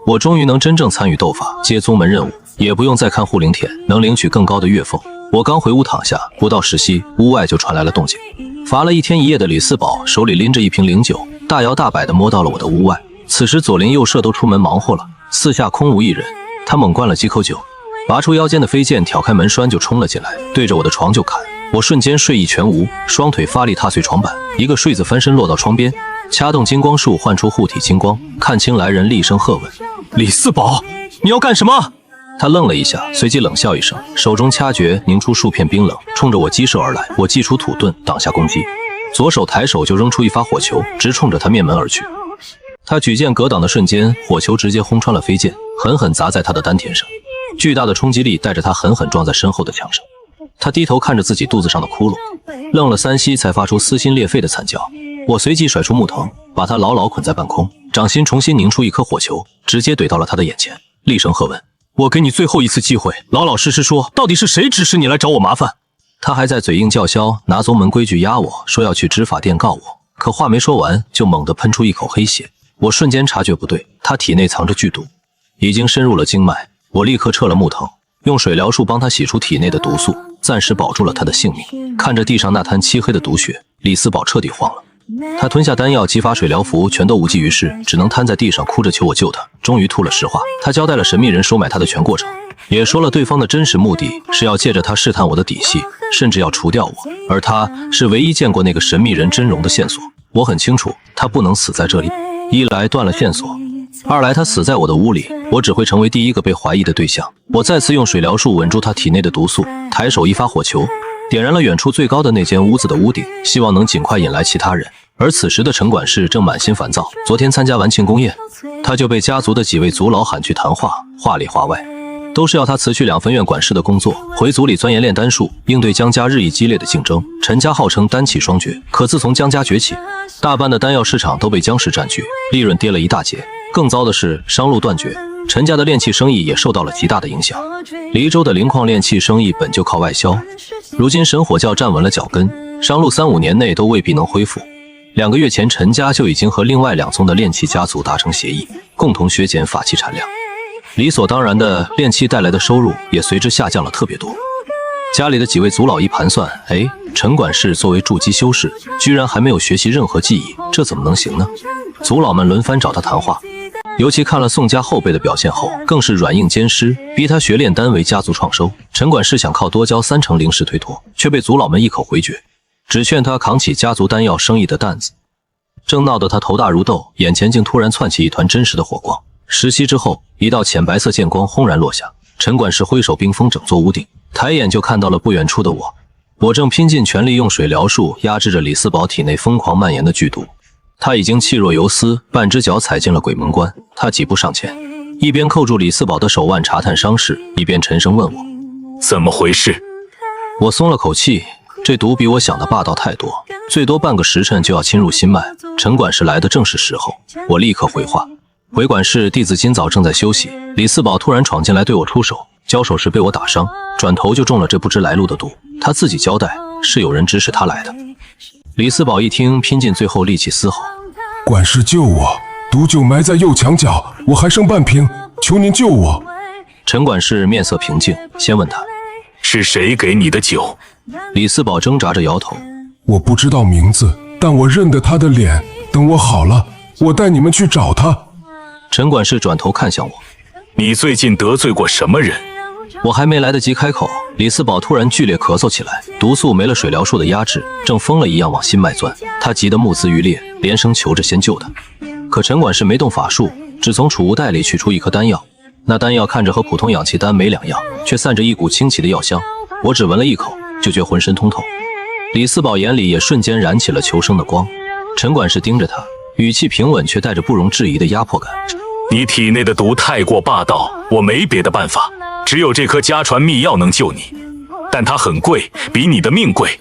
我终于能真正参与斗法，接宗门任务，也不用再看护灵田，能领取更高的月俸。我刚回屋躺下，不到10息，屋外就传来了动静。罚了1天1夜的李四宝手里拎着一瓶灵酒，大摇大摆地摸到了我的屋外。此时左邻右舍都出门忙活了，四下空无一人。他猛灌了几口酒，拔出腰间的飞剑，挑开门栓就冲了进来，对着我的床就砍。我瞬间睡意全无，双腿发力踏碎床板，一个睡子翻身落到窗边，掐动金光术唤出护体金光，看清来人厉声喝问：“李四宝，你要干什么？”他愣了一下，随即冷笑一声，手中掐诀凝出数片冰冷，冲着我击射而来。我祭出土遁挡下攻击，左手抬手就扔出一发火球，直冲着他面门而去。他举剑格挡的瞬间，火球直接轰穿了飞剑，狠狠砸在他的丹田上，巨大的冲击力带着他狠狠撞在身后的墙上。他低头看着自己肚子上的窟窿，愣了3息才发出撕心裂肺的惨叫。我随即甩出木藤，把他牢牢捆在半空，掌心重新凝出一颗火球，直接怼到了他的眼前，厉声喝问：“我给你最后一次机会，老老实实说，到底是谁指使你来找我麻烦？他还在嘴硬叫嚣，拿宗门规矩压我，说要去执法店告我。可话没说完，就猛地喷出一口黑血。我瞬间察觉不对，他体内藏着剧毒，已经深入了经脉。我立刻撤了木藤，用水疗术帮他洗出体内的毒素，暂时保住了他的性命。看着地上那滩漆黑的毒血，李四宝彻底慌了。他吞下丹药，激发水疗符，全都无济于事，只能瘫在地上哭着求我救他。终于吐了实话，他交代了神秘人收买他的全过程，也说了对方的真实目的是要借着他试探我的底细，甚至要除掉我。而他是唯一见过那个神秘人真容的线索。我很清楚，他不能死在这里。一来断了线索，二来他死在我的屋里，我只会成为第一个被怀疑的对象。我再次用水疗术稳住他体内的毒素，抬手一发火球，点燃了远处最高的那间屋子的屋顶，希望能尽快引来其他人。而此时的陈管事正满心烦躁，昨天参加完庆功宴，他就被家族的几位族老喊去谈话，话里话外都是要他辞去2分院管事的工作，回族里钻研炼丹术，应对江家日益激烈的竞争。陈家号称丹气双绝，可自从江家崛起，大半的丹药市场都被江氏占据，利润跌了一大截。更糟的是商路断绝，陈家的炼器生意也受到了极大的影响。黎州的灵矿炼器生意本就靠外销，如今神火教站稳了脚跟，商路3-5年内都未必能恢复。2个月前，陈家就已经和另外2宗的炼器家族达成协议，共同削减法器产量。理所当然的，炼器带来的收入也随之下降了特别多。家里的几位族老一盘算，陈管事作为筑基修士，居然还没有学习任何技艺，这怎么能行呢？族老们轮番找他谈话，尤其看了宋家后辈的表现后，更是软硬兼施，逼他学炼丹为家族创收。陈管事想靠多交3成灵石推脱，却被族老们一口回绝，只劝他扛起家族丹药生意的担子。正闹得他头大如豆，眼前竟突然窜起一团真实的火光。10息之后，一道浅白色剑光轰然落下，陈管事挥手冰封整座屋顶，抬眼就看到了不远处的我。我正拼尽全力用水疗术压制着李四宝体内疯狂蔓延的剧毒，他已经气若游丝，半只脚踩进了鬼门关。他几步上前，一边扣住李四宝的手腕查探伤势，一边沉声问我怎么回事。我松了口气，这毒比我想的霸道太多，最多半个时辰就要侵入心脉。陈管事来的正是时候，我立刻回话。回管事，弟子今早正在休息，李四宝突然闯进来对我出手，交手时被我打伤，转头就中了这不知来路的毒。他自己交代是有人指使他来的。李四宝一听，拼尽最后力气嘶吼：管事救我，毒就埋在右墙角，我还剩半瓶，求您救我。陈管事面色平静，先问他是谁给你的酒。李四宝挣扎着摇头：我不知道名字，但我认得他的脸，等我好了，我带你们去找他。陈管事转头看向我：你最近得罪过什么人？我还没来得及开口，李四宝突然剧烈咳嗽起来，毒素没了水疗术的压制，正疯了一样往心脉钻。他急得目眦欲裂，连声求着先救他。可陈管事没动法术，只从储物袋里取出一颗丹药。那丹药看着和普通养气丹没两样，却散着一股清奇的药香。我只闻了一口，就觉浑身通透。李四宝眼里也瞬间燃起了求生的光。陈管事盯着他，语气平稳，却带着不容置疑的压迫感。你体内的毒太过霸道，我没别的办法，只有这颗家传秘药能救你，但它很贵，比你的命贵。